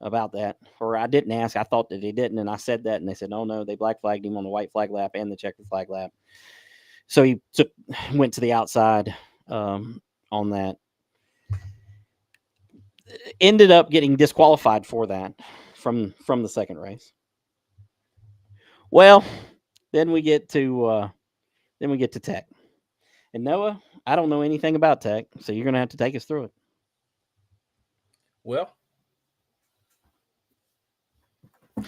about that, or I didn't ask. I thought that he didn't, and I said that, and they said, no, they black flagged him on the white flag lap and the checkered flag lap. So he went to the outside on that. Ended up getting disqualified for that from the second race. Well, then we get to Tech. And Noah, I don't know anything about Tech, so you're going to have to take us through it. Well,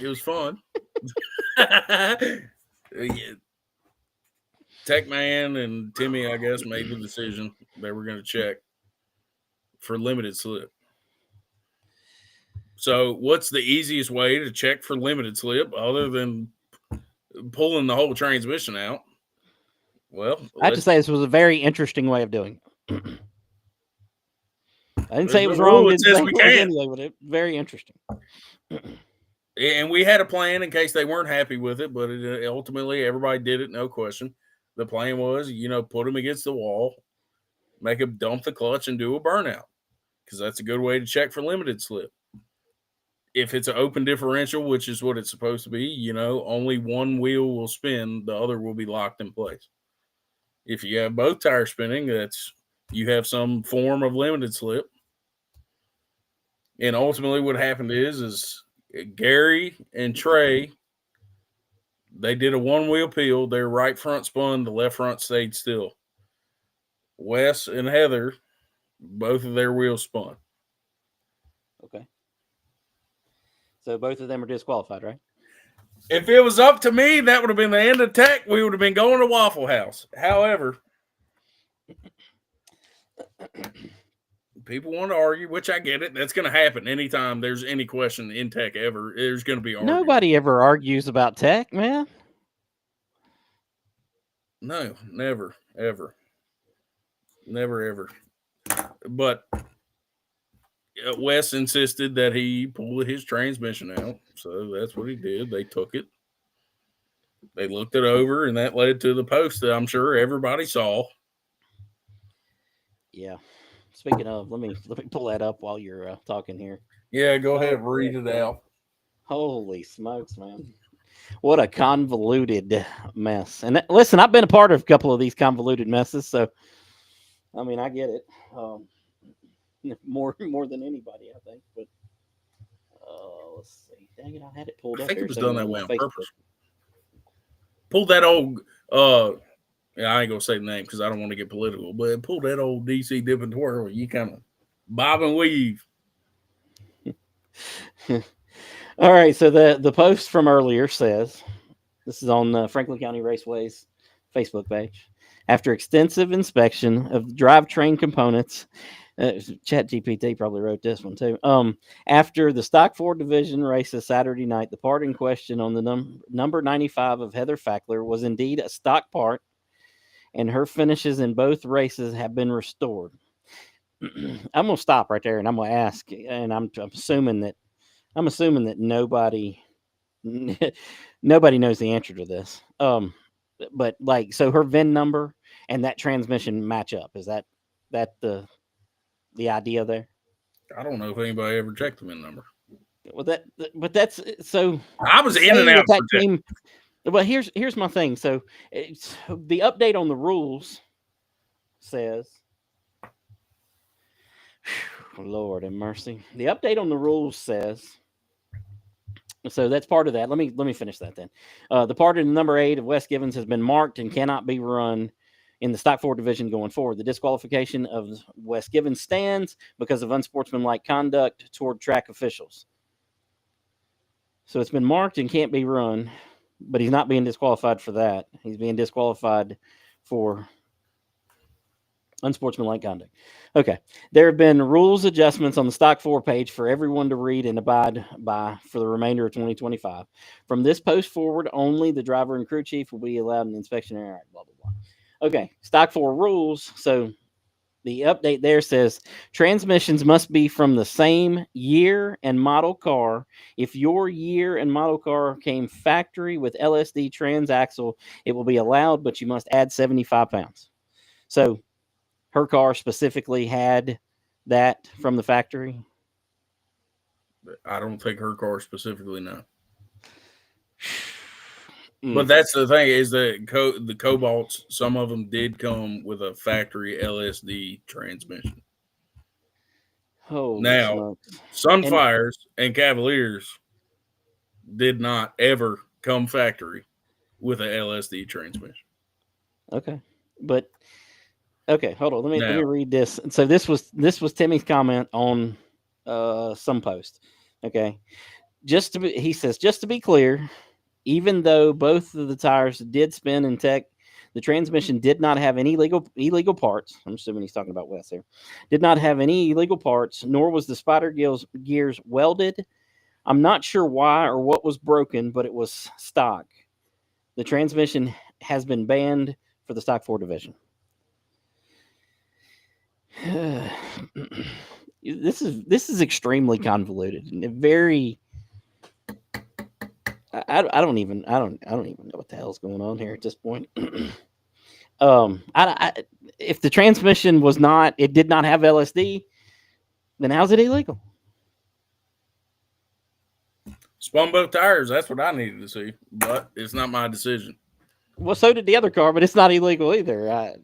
it was fun. Tech Man and Timmy, I guess, made the decision they were going to check for limited slip. So, what's the easiest way to check for limited slip other than pulling the whole transmission out? Well, I have to say this was a very interesting way of doing it. I didn't say it was wrong. Didn't say we can't. Anyway, but it very interesting. And we had a plan in case they weren't happy with it, but ultimately everybody did it, no question. The plan was, put them against the wall, make them dump the clutch and do a burnout, because that's a good way to check for limited slip. If it's an open differential, which is what it's supposed to be, only one wheel will spin, the other will be locked in place. If you have both tires spinning, you have some form of limited slip. And ultimately what happened is Gary and Trey, they did a one-wheel peel. Their right front spun, the left front stayed still. Wes and Heather, both of their wheels spun. Okay. So both of them are disqualified, right? If it was up to me, that would have been the end of Tech. We would have been going to Waffle House. However, people want to argue, which I get it. That's going to happen anytime there's any question in Tech ever. There's going to be argument. Nobody ever argues about Tech, man. No, never, ever. Never, ever. But Wes insisted that he pull his transmission out, so that's what he did. They took it. They looked it over, and that led to the post that I'm sure everybody saw. Yeah. Speaking of, let me pull that up while you're talking here. Yeah, go ahead and read it out. Holy smokes, man. What a convoluted mess. And listen, I've been a part of a couple of these convoluted messes, so I mean, I get it. More than anybody, I think. But let's see. Dang it, I had it pulled up. I think it was done that way on purpose. Pulled that old I ain't gonna say the name because I don't want to get political, but pull that old DC dip and twirl. You kind of bob and weave. All right, so the post from earlier says, this is on Franklin County Raceway's Facebook page. After extensive inspection of drivetrain components Chat GPT probably wrote this one too. After the Stock 4 division races Saturday night, the part in question on the number 95 of Heather Fackler was indeed a stock part, and her finishes in both races have been restored. I'm gonna stop right there, and I'm gonna ask, and I'm assuming that nobody knows the answer to this. But like, so her VIN number and that transmission match up. Is that the idea there? I don't know if anybody ever checked the VIN number. Well, but that's so. I was in and Say out that that for that. came. Well, here's my thing. So the update on the rules says, Lord have mercy. The update on the rules says, so that's part of that. Let me finish that then. The part in number 8 of West Givens has been marked and cannot be run in the Stock 4 division going forward. The disqualification of West Givens stands because of unsportsmanlike conduct toward track officials. So it's been marked and can't be run, but he's not being disqualified for that. He's being disqualified for unsportsmanlike conduct. Okay. There have been rules adjustments on the Stock 4 page for everyone to read and abide by for the remainder of 2025. From this post forward, only the driver and crew chief will be allowed an inspection area. Blah, blah, blah. Okay. Stock 4 rules. So the update there says transmissions must be from the same year and model car. If your year and model car came factory with LSD transaxle, it will be allowed, but you must add 75 pounds. So her car specifically had that from the factory. I don't think her car specifically now. Mm. But that's the thing is that the Cobalts, some of them did come with a factory LSD transmission. Holy Now, smokes. And Sunfires and Cavaliers did not ever come factory with a LSD transmission. okay. But okay, hold on. Let me Now, read this. So this was Timmy's comment on some post. Okay. He says, just to be clear, even though both of the tires did spin in tech, the transmission did not have any illegal parts. I'm assuming he's talking about Wes here. Did not have any illegal parts, nor was the spider gears welded. I'm not sure why or what was broken, but it was stock. The transmission has been banned for the Stock 4 division. This is extremely convoluted and very. I don't even know what the hell's going on here at this point. If the transmission was not, it did not have LSD, then how's it illegal? spun both tires. That's what I needed to see, but it's not my decision. Well, so did the other car, but it's not illegal either.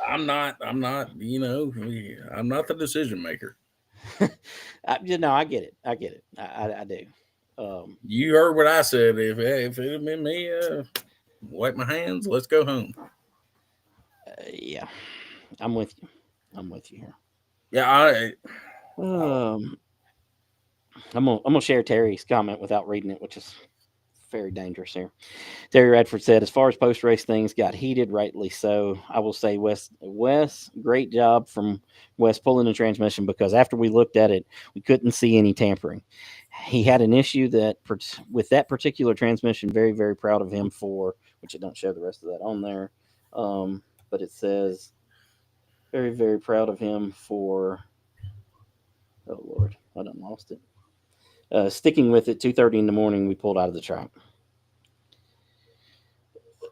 I'm not. I'm not. I'm not the decision maker. I get it. I get it. I do. You heard what I said. If it had been me, wipe my hands. Let's go home. Yeah, I'm with you. I'm with you here. Yeah, Um, I'm gonna share Terry's comment without reading it, which is very dangerous here. Terry Radford said, as far as post race things got heated, rightly so. I will say, Wes, great job from Wes pulling the transmission because after we looked at it, we couldn't see any tampering. He had an issue with that particular transmission. Very, very proud of him for, which I don't show the rest of that on there. But it says, very, very proud of him for, oh Lord, I done lost it. Sticking with it, 2:30 in the morning, we pulled out of the track.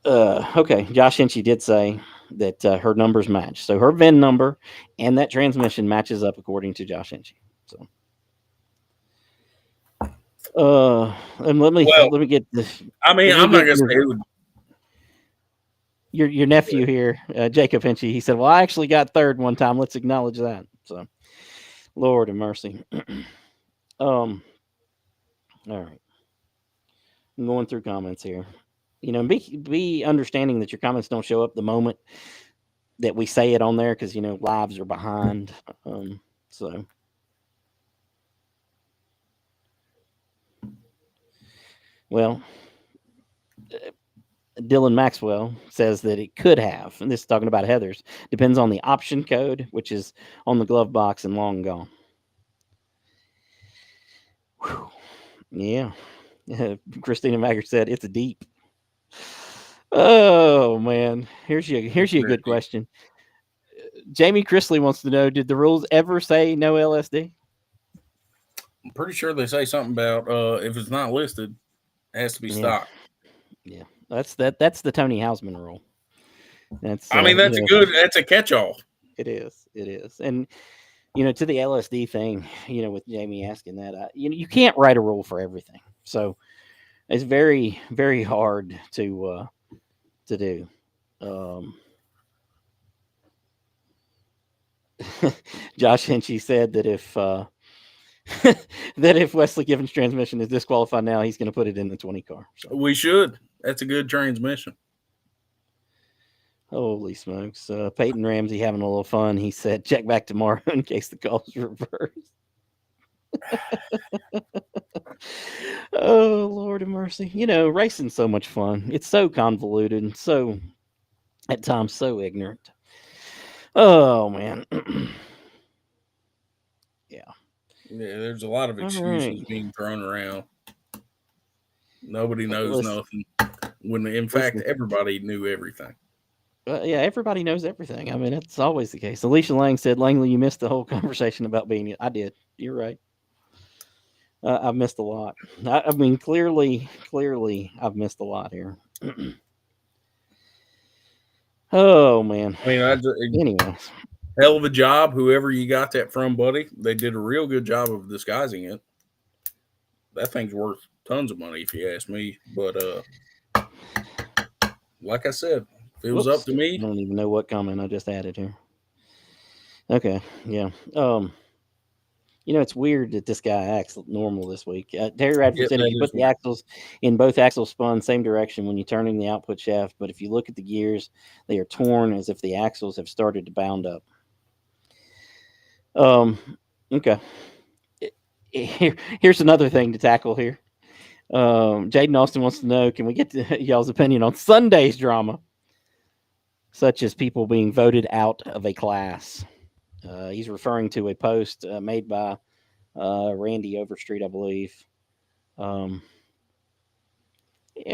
Okay, Josh Hinchee did say that her numbers match. So her VIN number and that transmission matches up according to Josh Hinchee. So, and let me well, let me get this. I mean, Let me I'm not get gonna say who. your nephew here, Jacob Hinchee. He said, "Well, I actually got third one time. Let's acknowledge that." So, Lord of mercy. All right, I'm going through comments here. Be understanding that your comments don't show up the moment that we say it on there because lives are behind. So well, Dylan Maxwell says that it could have, and this is talking about Heather's, depends on the option code, which is on the glove box and long gone. Whew. Yeah. Christina Maggard said it's deep. Oh man, here's you a good question. Jamie Chrisley wants to know: did the rules ever say no LSD? I'm pretty sure they say something about if it's not listed, it has to be Yeah, stocked. yeah. That's the Tony Hausman rule. That's I mean, that's a catch-all. it is, and to the LSD thing, with Jamie asking that, you can't write a rule for everything, so it's very very hard to do. Um, Josh Hinchee said that if that if Wesley Given's transmission is disqualified now, he's going to put it in the 20 car. So. We should. That's a good transmission. Holy smokes. Peyton Ramsey having a little fun. He said, check back tomorrow in case the call's reversed. Oh, Lord of mercy. Racing's so much fun. It's so convoluted and so, at times, so ignorant. Oh, man. Yeah. Yeah, there's a lot of excuses being thrown around. Nobody knows Listen, nothing. When, in fact, everybody knew everything. Yeah, everybody knows everything. I mean, that's always the case. Alicia Lang said, Langley, you missed the whole conversation about being. I did. You're right. I've missed a lot. I mean, clearly, I've missed a lot here. Oh man. I mean, Anyways, hell of a job, whoever you got that from, buddy. They did a real good job of disguising it. That thing's worth tons of money, if you ask me. But like I said, if it was up to me, I don't even know what comment I just added here. Okay, yeah. It's weird that this guy acts normal this week. Terry Radford said if you put the axles in both axles spun same direction when you're turning the output shaft, but if you look at the gears, they are torn as if the axles have started to bound up. Okay. Here's another thing to tackle here. Jaden Austin wants to know, can we get y'all's opinion on Sunday's drama, such as people being voted out of a class? He's referring to a post made by Randy Overstreet, I believe.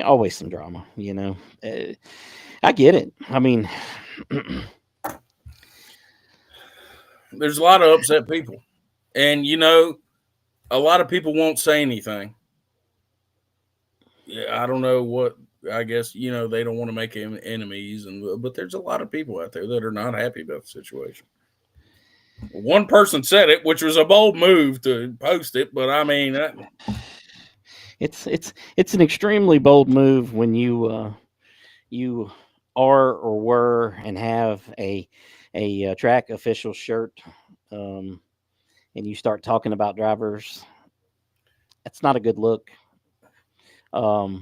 Always some drama, I get it. I mean, there's a lot of upset people. And, a lot of people won't say anything. Yeah, I don't know what. I guess they don't want to make enemies, but there's a lot of people out there that are not happy about the situation. One person said it, which was a bold move to post it, but I mean, it's an extremely bold move when you are or were and have a track official shirt, and you start talking about drivers. That's not a good look. But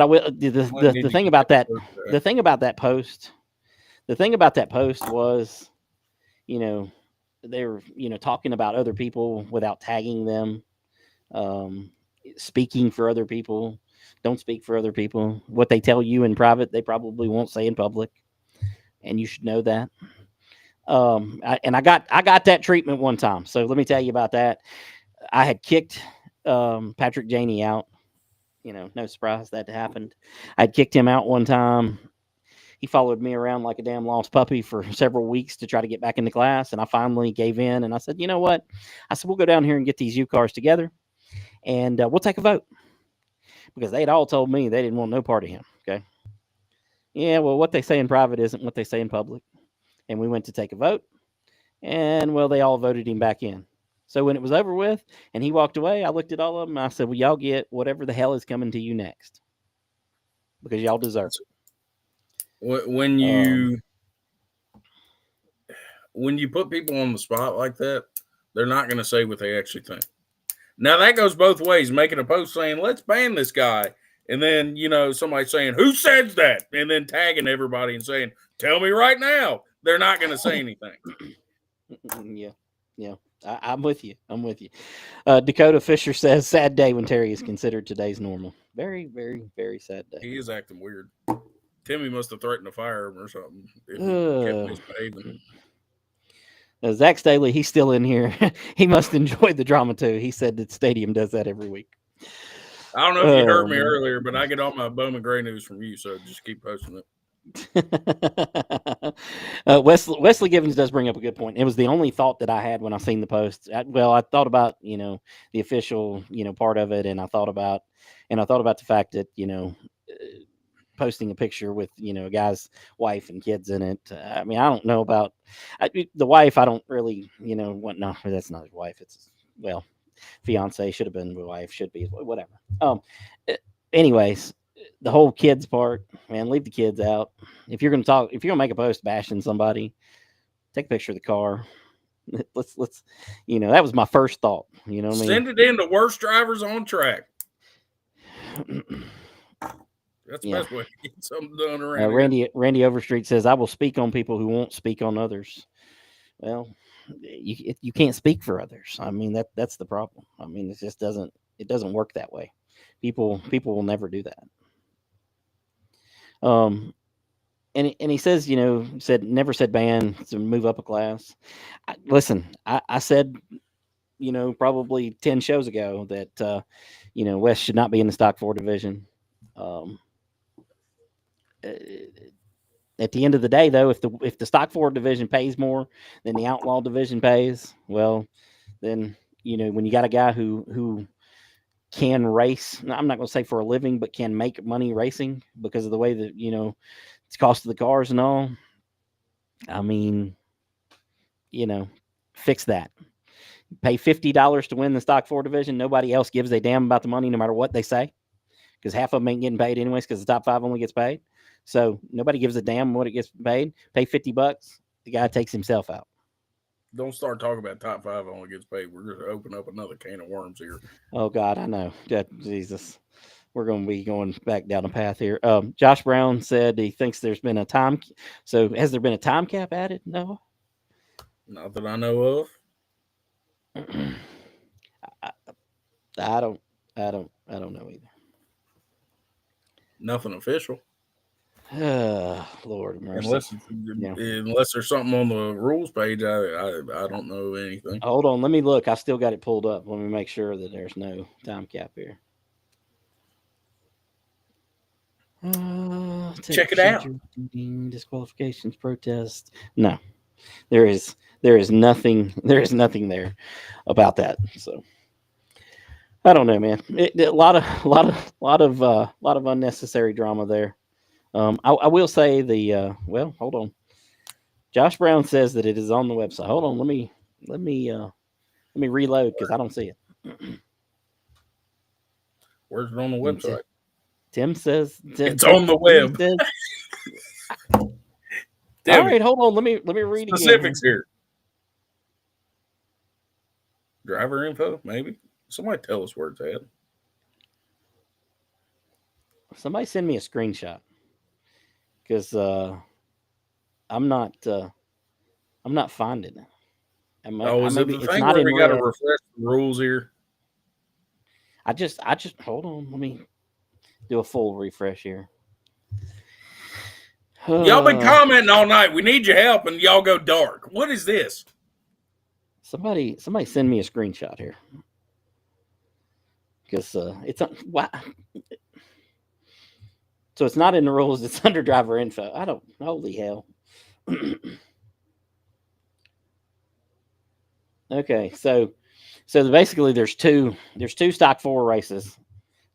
I will. The thing about that, the thing about that post was, they were talking about other people without tagging them, speaking for other people. Don't speak for other people. What they tell you in private, they probably won't say in public, and you should know that. I got that treatment one time. So let me tell you about that. I had kicked Patrick Janey out. No surprise that happened. I'd kicked him out one time. He followed me around like a damn lost puppy for several weeks to try to get back into class. And I finally gave in. And I said, you know what? I said, we'll go down here and get these U cars together and we'll take a vote. Because they had all told me they didn't want no part of him. Okay. Yeah, well, what they say in private isn't what they say in public. And we went to take a vote. And, well, they all voted him back in. So when it was over with and he walked away, I looked at all of them. And I said, well, y'all get whatever the hell is coming to you next. Because y'all deserve it. When you put people on the spot like that, they're not going to say what they actually think. Now, that goes both ways, making a post saying, let's ban this guy. And then, somebody saying, who says that? And then tagging everybody and saying, tell me right now. They're not going to say anything. Yeah. I'm with you. I'm with you. Dakota Fisher says, "Sad day when Terry is considered today's normal. Very, very, very sad day." He is acting weird. Timmy must have threatened to fire him or something if he kept Uh, misbehaving. Zach Staley, he's still in here. He must enjoy the drama too. He said that Stadium does that every week. I don't know if you heard Oh me man. earlier, but I get all my Bowman Gray news from you, so just keep posting it. Wesley Givens does bring up a good point. It was the only thought that I had when I seen the post. I thought about the official part of it, and I thought about the fact that posting a picture with a guy's wife and kids in it. I mean, I don't know about the wife. I don't really what. No, that's not his wife. It's well, fiance should have been wife, should be whatever. Uh, Anyways, the whole kids part, man, leave the kids out. If you're gonna make a post bashing somebody, take a picture of the car. Let's that was my first thought. You know what I mean? Send it in to worst drivers on track. That's the Yeah. best way to get something done around here. Randy Overstreet says, "I will speak on people who won't speak on others." Well, you can't speak for others. I mean that's the problem. I mean it doesn't work that way. People will never do that. Um, and he says, said never said ban to move up a class. Listen, I said, probably 10 shows ago that West should not be in the stock 4 division. Um, uh, at the end of the day, though, if the stock 4 division pays more than the outlaw division pays, well, then when you got a guy who can race, I'm not going to say for a living, but can make money racing because of the way that it's cost of the cars and all. I mean, you know, fix that. Pay $50 to win the stock 4 division. Nobody else gives a damn about the money, no matter what they say, because half of them ain't getting paid anyways. Because the top 5 only gets paid, so nobody gives a damn what it gets paid. Pay $50, the guy takes himself out. Don't start talking about top 5 only gets paid. We're going to open up another can of worms here. Oh God, I know. Jesus, we're going to be going back down the path here. Josh Brown said he thinks there's been a time. So has there been a time cap added? No. Not that I know of. I, I don't. I don't know Nothing official. either. Lord mercy. Yeah. Unless there's something on the rules page, I don't know anything. Hold on, let me look. I still got it pulled up. Let me make sure that there's no time cap here. Check it out. Disqualifications, protest. No, there is nothing there about that. So I don't know, man. A lot of unnecessary drama there. I will say well, hold on. Josh Brown says that it is on the website. Hold on, let me reload because I don't see it. Where's it on the And website? Tim says It's on the web. Says, Damn all right, it. hold on. Let me read Specifics again. here. Driver info, maybe. Somebody tell us where it's at. Somebody send me a screenshot because I'm not finding it. Oh, I is it maybe the it's thing not where in we got to red. refresh the rules here? I just hold on. Let me do a full refresh here. Y'all been commenting all night. We need your help, and y'all go dark. What is this? Somebody send me a screenshot here because it's why. So it's not in the rules. It's under driver info. I don't. Holy hell. Okay, so basically there's two stock 4 races.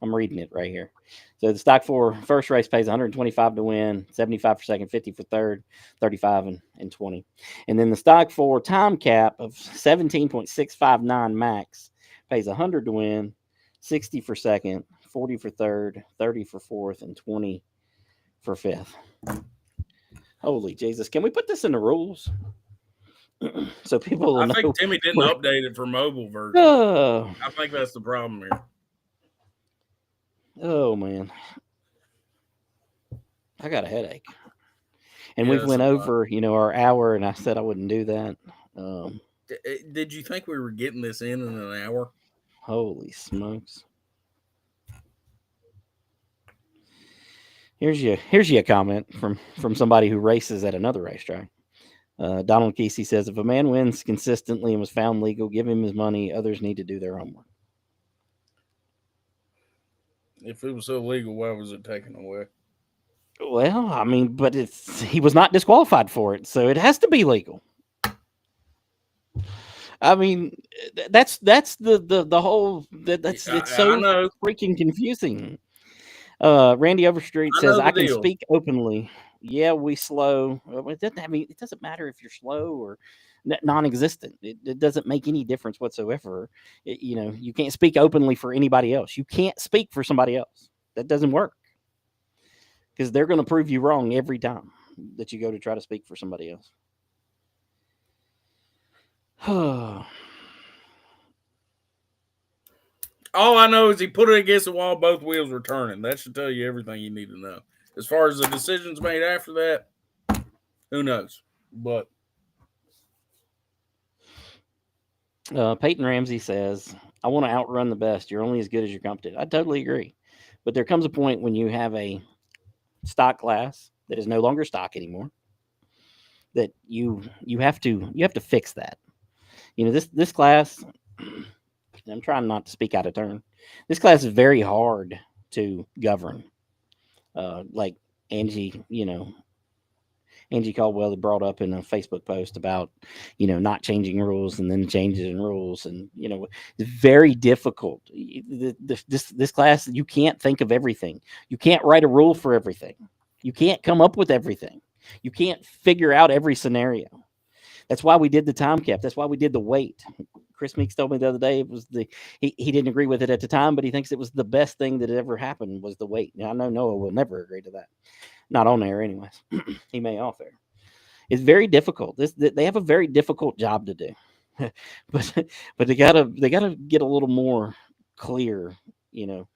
I'm reading it right here. So the stock 4 first race pays 125 to win, 75 for second, 50 for third, 35 and 20. And then the stock 4 time cap of 17.659 max pays 100 to win, 60 for second, 40 for third, 30 for fourth, and 20 for fifth. Holy Jesus. Can we put this in the rules? So people will I know. think Timmy didn't update it for mobile version. Oh, I think that's the problem here. oh man. I got a headache. And Yeah, we've went over, our hour, and I said I wouldn't do that. Did you think we were getting this in an hour? Holy smokes! Here's you a comment from somebody who races at another racetrack. Donald Kesey says, if a man wins consistently and was found legal, give him his money. Others need to do their homework. If it was so legal, why was it taken away? Well, I mean, but he was not disqualified for it, so it has to be legal. I mean, that's the whole that's it's I so know, freaking confusing. Randy Overstreet I says, know I the can deal. speak openly. Yeah, we slow. It doesn't. I mean, it doesn't matter if you're slow or non-existent. It doesn't make any difference whatsoever. You can't speak openly for anybody else. You can't speak for somebody else. That doesn't work because they're going to prove you wrong every time that you go to try to speak for somebody else. All I know is he put it against the wall, both wheels were turning. That should tell you everything you need to know. As far as the decisions made after that, who knows? But Peyton Ramsey says, I want to outrun the best. You're only as good as your competition. I totally agree. But there comes a point when you have a stock class that is no longer stock anymore that you have to fix that. This class, I'm trying not to speak out of turn. This class is very hard to govern. Like Angie, Angie Caldwell had brought up in a Facebook post about, not changing rules and then changes in rules. And, it's very difficult. This class, you can't think of everything. You can't write a rule for everything. You can't come up with everything. You can't figure out every scenario. That's why we did the time cap. That's why we did the weight. Chris Meeks told me the other day it was he didn't agree with it at the time, but he thinks it was the best thing that ever happened was the weight. Now I know Noah will never agree to that. Not on air, anyways. He may off air. It's very difficult. They have a very difficult job to do, but they gotta get a little more clear, in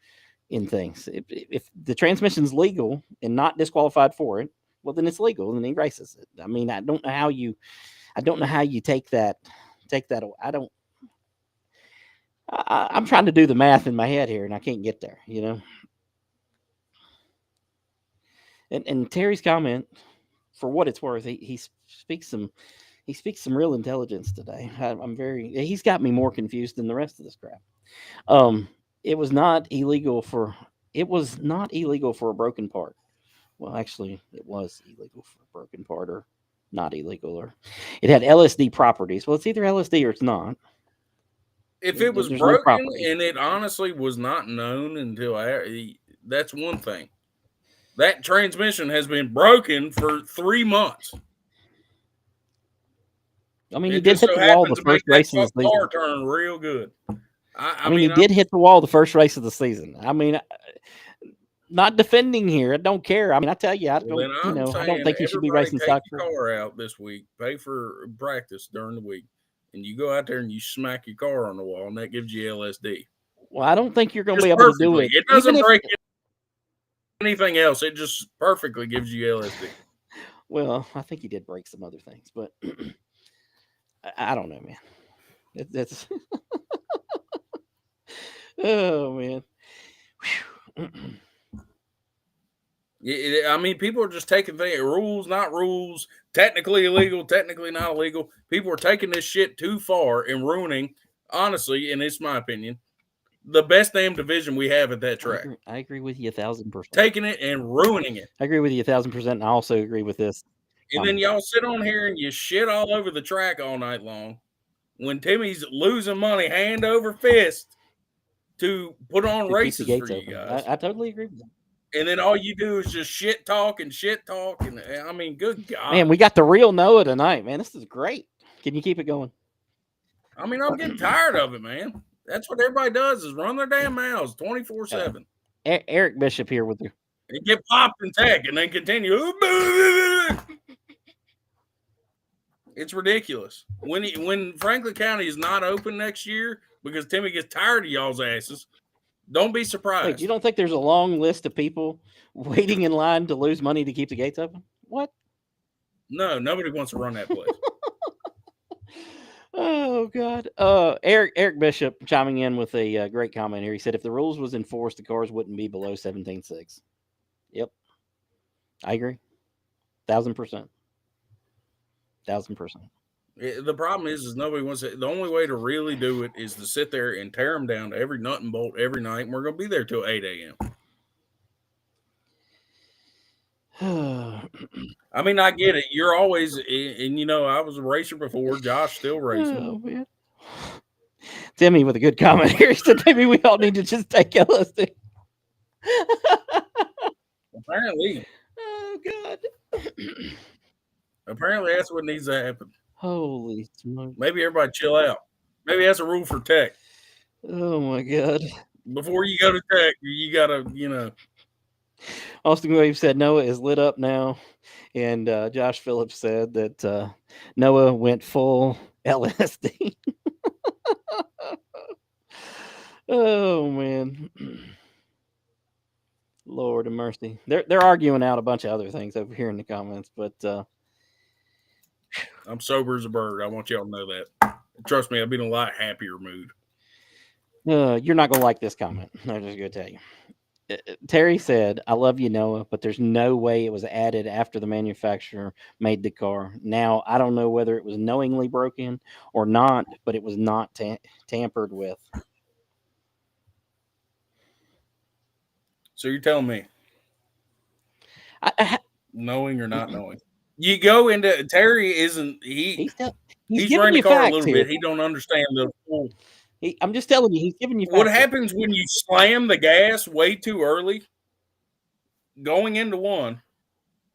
things. If the transmission's legal and not disqualified for it, well then it's legal and he races it. I mean, I don't know how you take that. I don't. I'm trying to do the math in my head here, and I can't get there. And Terry's comment, for what it's worth, he speaks some real intelligence today. He's got me more confused than the rest of this crap. Um, it was not illegal for a broken part. Well, actually, it was illegal for a broken part, or not illegal, or it had LSD properties. Well, it's either LSD or it's not. if it was There's no broken properties. and it honestly was not known until that's one thing. That transmission has been broken for 3 months. I mean, he It did just hit so the wall happened the to make first that race of the car season. turn real good. I I mean, he mean, did hit the wall the first race of the season. I mean, not defending here. I don't care. I mean, I tell you, well, then I'm I don't saying think he should be everybody racing take stock your for. car out this week, pay for practice during the week, and you go out there and you smack your car on the wall, and that gives you LSD. Well, I don't think you're going to be Just able to do perfectly. it, It even doesn't if. break anything else. It just perfectly gives you LSD. Well, I think he did break some other things, but I don't know, man. That's oh man. I mean, people are just taking things, rules, not rules, technically illegal, technically not illegal. People are taking this shit too far and ruining, honestly, and it's my opinion, the best damn division we have at that I track. agree. I agree with you 1,000%. Taking it and ruining it. I agree with you 1,000%, and I also agree with this And then comment. y'all sit on here and you shit all over the track all night long when Timmy's losing money hand over fist to put on To keep the races for gates you open, guys. I totally agree with that. And then all you do is just shit talk and shit talk. And I mean, good Man, God. we got the real Noah tonight, man. This is great. Can you keep it going? I mean, I'm getting tired of it, man. That's what everybody does is run their damn mouths 24/7 Eric Bishop here with you. and get popped in tech and then continue. It's ridiculous. When Franklin County is not open next year because Timmy gets tired of y'all's asses, don't be Wait, surprised. you don't think there's a long list of people waiting in line to lose money to keep the gates open? What? No, nobody wants to run that place. Oh God. Eric Bishop chiming in with a great comment here. He said, if the rules was enforced, the cars wouldn't be below 17.6. Yep, I agree. 1,000%. 1,000%. The problem is nobody wants it. The only way to really do it is to sit there and tear them down to every nut and bolt every night, and we're going to be there till 8 a.m. I mean, I get it. You're always, and you know, I was a racer before. Josh still racing. Oh man. Timmy with a good comment here. He said maybe we all need to just take LSD. Apparently, Oh God. apparently that's what needs to happen. Holy smoke. Maybe everybody chill out. Maybe that's a rule for tech. Oh my God. Before you go to tech, you gotta, you know. Austin Wave said Noah is lit up now. And Josh Phillips said that Noah went full LSD. Oh man. Lord of mercy. They're arguing out a bunch of other things over here in the comments, but I'm sober as a bird. I want y'all to know that. Trust me, I've been in a lot happier mood. you're not gonna like this comment. I'm just gonna tell you. Terry said, "I love you, Noah, but there's no way it was added after the manufacturer made the car. Now I don't know whether it was knowingly broken or not, but it was not tampered with." So you're telling me, I, knowing or not knowing, you go into Terry isn't he's he's giving ran the you car a facts little here. bit. He don't understand the full. I'm just telling you, he's giving you What facts here. happens when you slam the gas way too early? Going into one,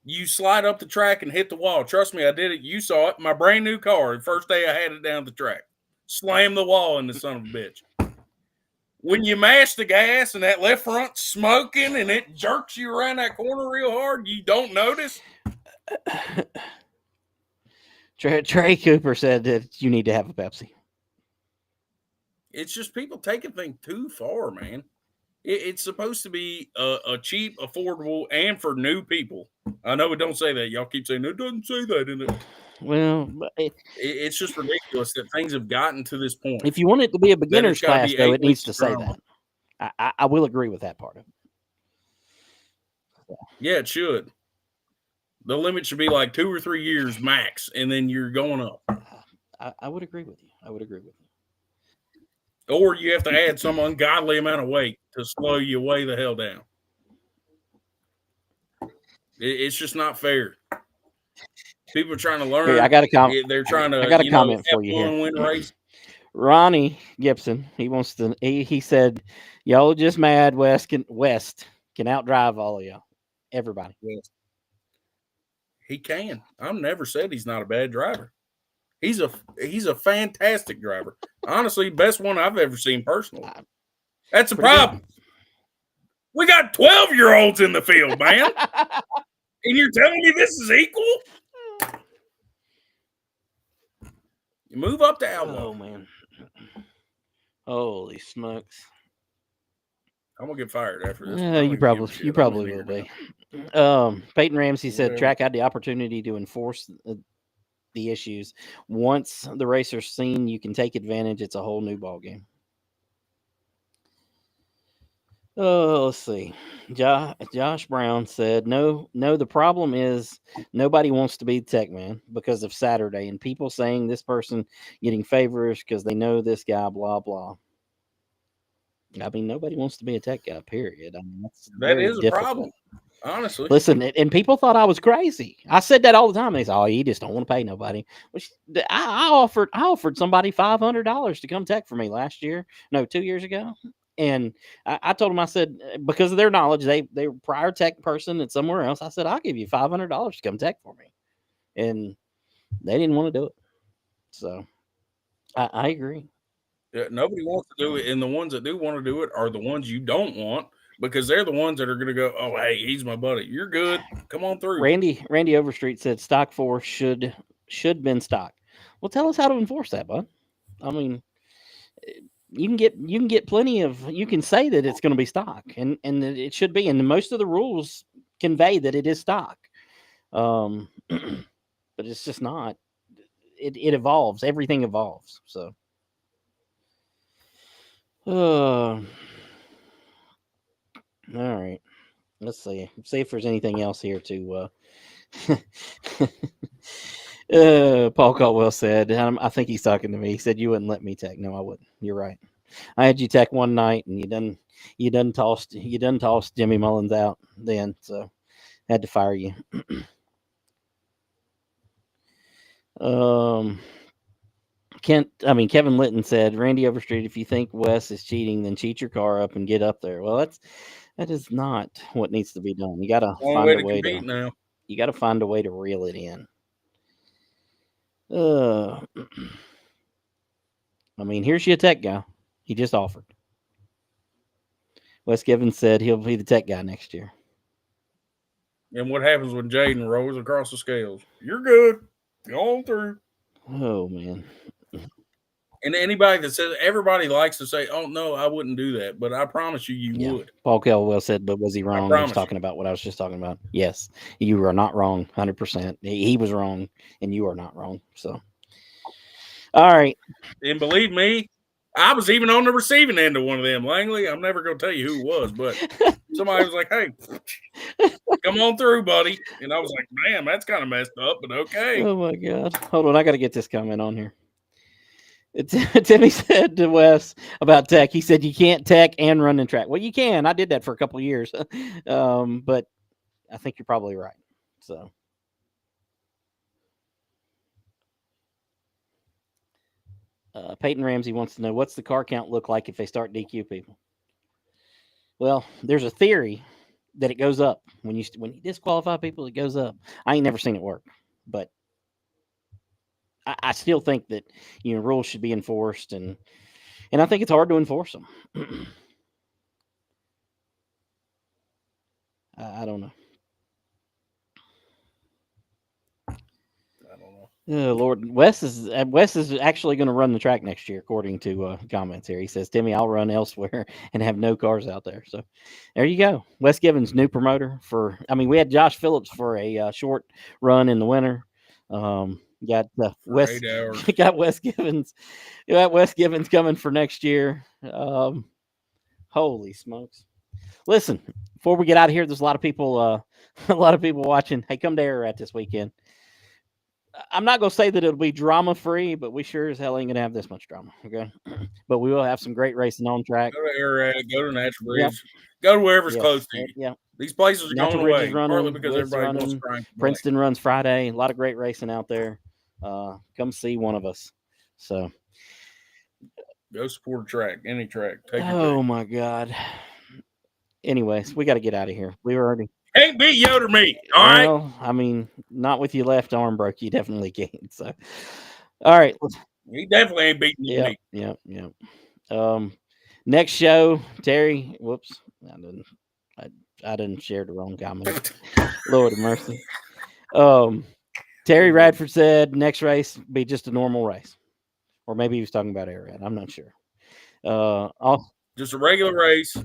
you slide up the track and hit the wall. Trust me, I did it. You saw it. My brand new car. The first day I had it down the track, slam the wall in the son of a bitch. When you mash the gas and that left front's smoking and it jerks you around that corner real hard, you don't notice. Trey Cooper said that you need to have a Pepsi. It's just people taking things too far, man. It's supposed to be a cheap, affordable, and for new people. I know it don't say that. Y'all keep saying it doesn't say that in it. Well, It's just ridiculous that things have gotten to this point. if you want it to be a That beginner's it's got to class, be though, 8 it needs weeks to of say drama. that. I will agree with that part of it. Yeah, it should. The limit should be like 2 or 3 years max, and then you're going up. I would agree with you. I would agree with you. Or you have to add some ungodly amount of weight to slow you way the hell down. It's just not fair. People are trying to learn. Here, I got a comment. They're trying to, I got a comment for you here. Win race. Ronnie Gibson, he wants to. He said, "Y'all just mad West can outdrive all of y'all, everybody." Yes. He can. I've never said he's not a bad driver. He's a fantastic driver. Honestly, best one I've ever seen personally. That's a problem. Good. We got 12-year-olds in the field, man. And you're telling me this is equal? You move up to Outlaw. Oh, man. Holy smokes. I'm going to get fired after this. You probably will be. Peyton Ramsey said track had the opportunity to enforce the issues. Once the racer's seen you can take advantage, it's a whole new ball game. Oh, let's see. Josh Brown said, no, the problem is nobody wants to be tech man because of Saturday and people saying this person getting favors because they know this guy, blah, blah. I mean, nobody wants to be a tech guy, period. I mean, that is a problem, honestly. Listen, and people thought I was crazy. I said that all the time. They said, "Oh, you just don't want to pay nobody." Which I offered somebody $500 to come tech for me 2 years ago. And I told them, I said, because of their knowledge, they were prior tech person at somewhere else. I said, I'll give you $500 to come tech for me. And they didn't want to do it. So I agree. Yeah, nobody wants to do it. And the ones that do want to do it are the ones you don't want because they're the ones that are going to go, oh, hey, he's my buddy. You're good. Come on through. Randy Overstreet said stock 4 should been stock. Well, tell us how to enforce that, bud. I mean, you can get plenty of, you can say that it's going to be stock and it should be, and most of the rules convey that it is stock, but it's just not. it evolves. Everything evolves. So, all right. Let's see if there's anything else here to. Paul Caldwell said, I think he's talking to me. He said you wouldn't let me tech. No, I wouldn't. You're right. I had you tech one night, and you done tossed Jimmy Mullins out then, so had to fire you. Um, Kevin Litton said, Randy Overstreet, if you think Wes is cheating, then cheat your car up and get up there. Well, that is not what needs to be done. Only way to compete now. You got to find a way to reel it in. Uh, here's your tech guy. He just offered. Wes Givens said he'll be the tech guy next year. And what happens when Jaden rolls across the scales? You're good. Go on through. Oh man. And anybody that says, everybody likes to say, "Oh no, I wouldn't do that," but I promise you would. Paul Caldwell said, but was he wrong? He was talking about what I was just talking about. Yes, you are not wrong, 100%. He was wrong, and you are not wrong. So, all right. And believe me, I was even on the receiving end of one of them, Langley. I'm never going to tell you who it was, but somebody was like, "Hey, come on through, buddy." And I was like, "Man, that's kind of messed up, but okay." Oh my God! Hold on, I got to get this comment on here. Timmy said to Wes about tech. He said you can't tech and run in track. Well, you can. I did that for a couple of years, but I think you're probably right. So, Peyton Ramsey wants to know what's the car count look like if they start DQ people. Well, there's a theory that it goes up when you disqualify people. It goes up. I ain't never seen it work, but I still think that rules should be enforced, and I think it's hard to enforce them. I don't know. Lord, Wes is actually going to run the track next year, according to comments here. He says, "Timmy, I'll run elsewhere and have no cars out there." So, there you go. Wes Givens, new promoter for. We had Josh Phillips for a short run in the winter. Got Wes. Got Wes Givens. Got Wes Givens coming for next year. Holy smokes! Listen, before we get out of here, there's a lot of people. A lot of people watching. Hey, come to Ararat this weekend. I'm not going to say that it'll be drama free, but we sure as hell ain't going to have this much drama. Okay. But we will have some great racing on track. Go to Ararat, go to Natural Bridge, go to wherever's close to you. Yeah. These places are Natural going Bridge away, is running, partly because everybody wants to try and Princeton runs Friday. A lot of great racing out there. Come see one of us. So go support a track, any track. Oh my God. Anyways, we got to get out of here. We were already. Can't beat Yoder me. All right. Not with your left arm broke. You definitely can't. So, all right. He definitely ain't beating me. Yeah. Next show, Terry. Whoops, I didn't share the wrong comment. Lord of mercy. Terry Radford said next race be just a normal race, or maybe he was talking about Ararat. I'm not sure. Just a regular race.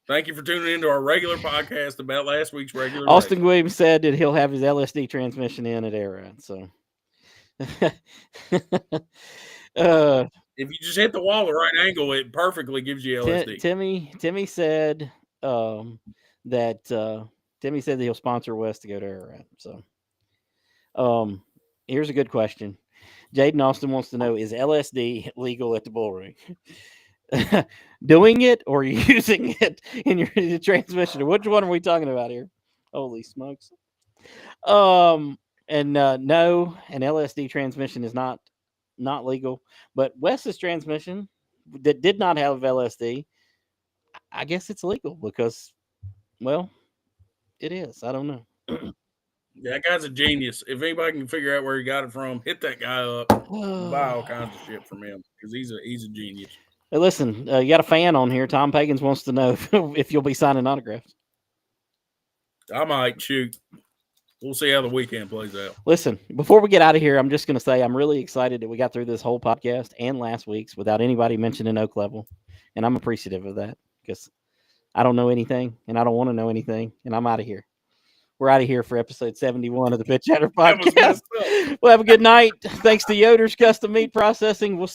Thank you for tuning into our regular podcast about last week's regular Austin race. Williams said that he'll have his LSD transmission in at Ararat. So, if you just hit the wall at the right angle, it perfectly gives you LSD. Timmy said that Timmy said that he'll sponsor Wes to go to Ararat. So, here's a good question. Jaden Austin wants to know: is LSD legal at the bull ring? Doing it or using it in your transmission? Which one are we talking about here? Holy smokes! No, an LSD transmission is not legal. But Wes's transmission that did not have LSD, I guess it's legal because, well, it is. I don't know. That guy's a genius. If anybody can figure out where he got it from, hit that guy up. Buy all kinds of shit from him because he's a genius. Hey, listen, you got a fan on here. Tom Pagans wants to know if you'll be signing autographs. I might. Shoot. We'll see how the weekend plays out. Listen, before we get out of here, I'm just going to say I'm really excited that we got through this whole podcast and last week's without anybody mentioning Oak Level. And I'm appreciative of that because I don't know anything and I don't want to know anything. And I'm out of here. We're out of here for episode 71 of the Pitch Chatter That was podcast. messed up. Well, have a good night. Thanks to Yoder's Custom Meat Processing. We'll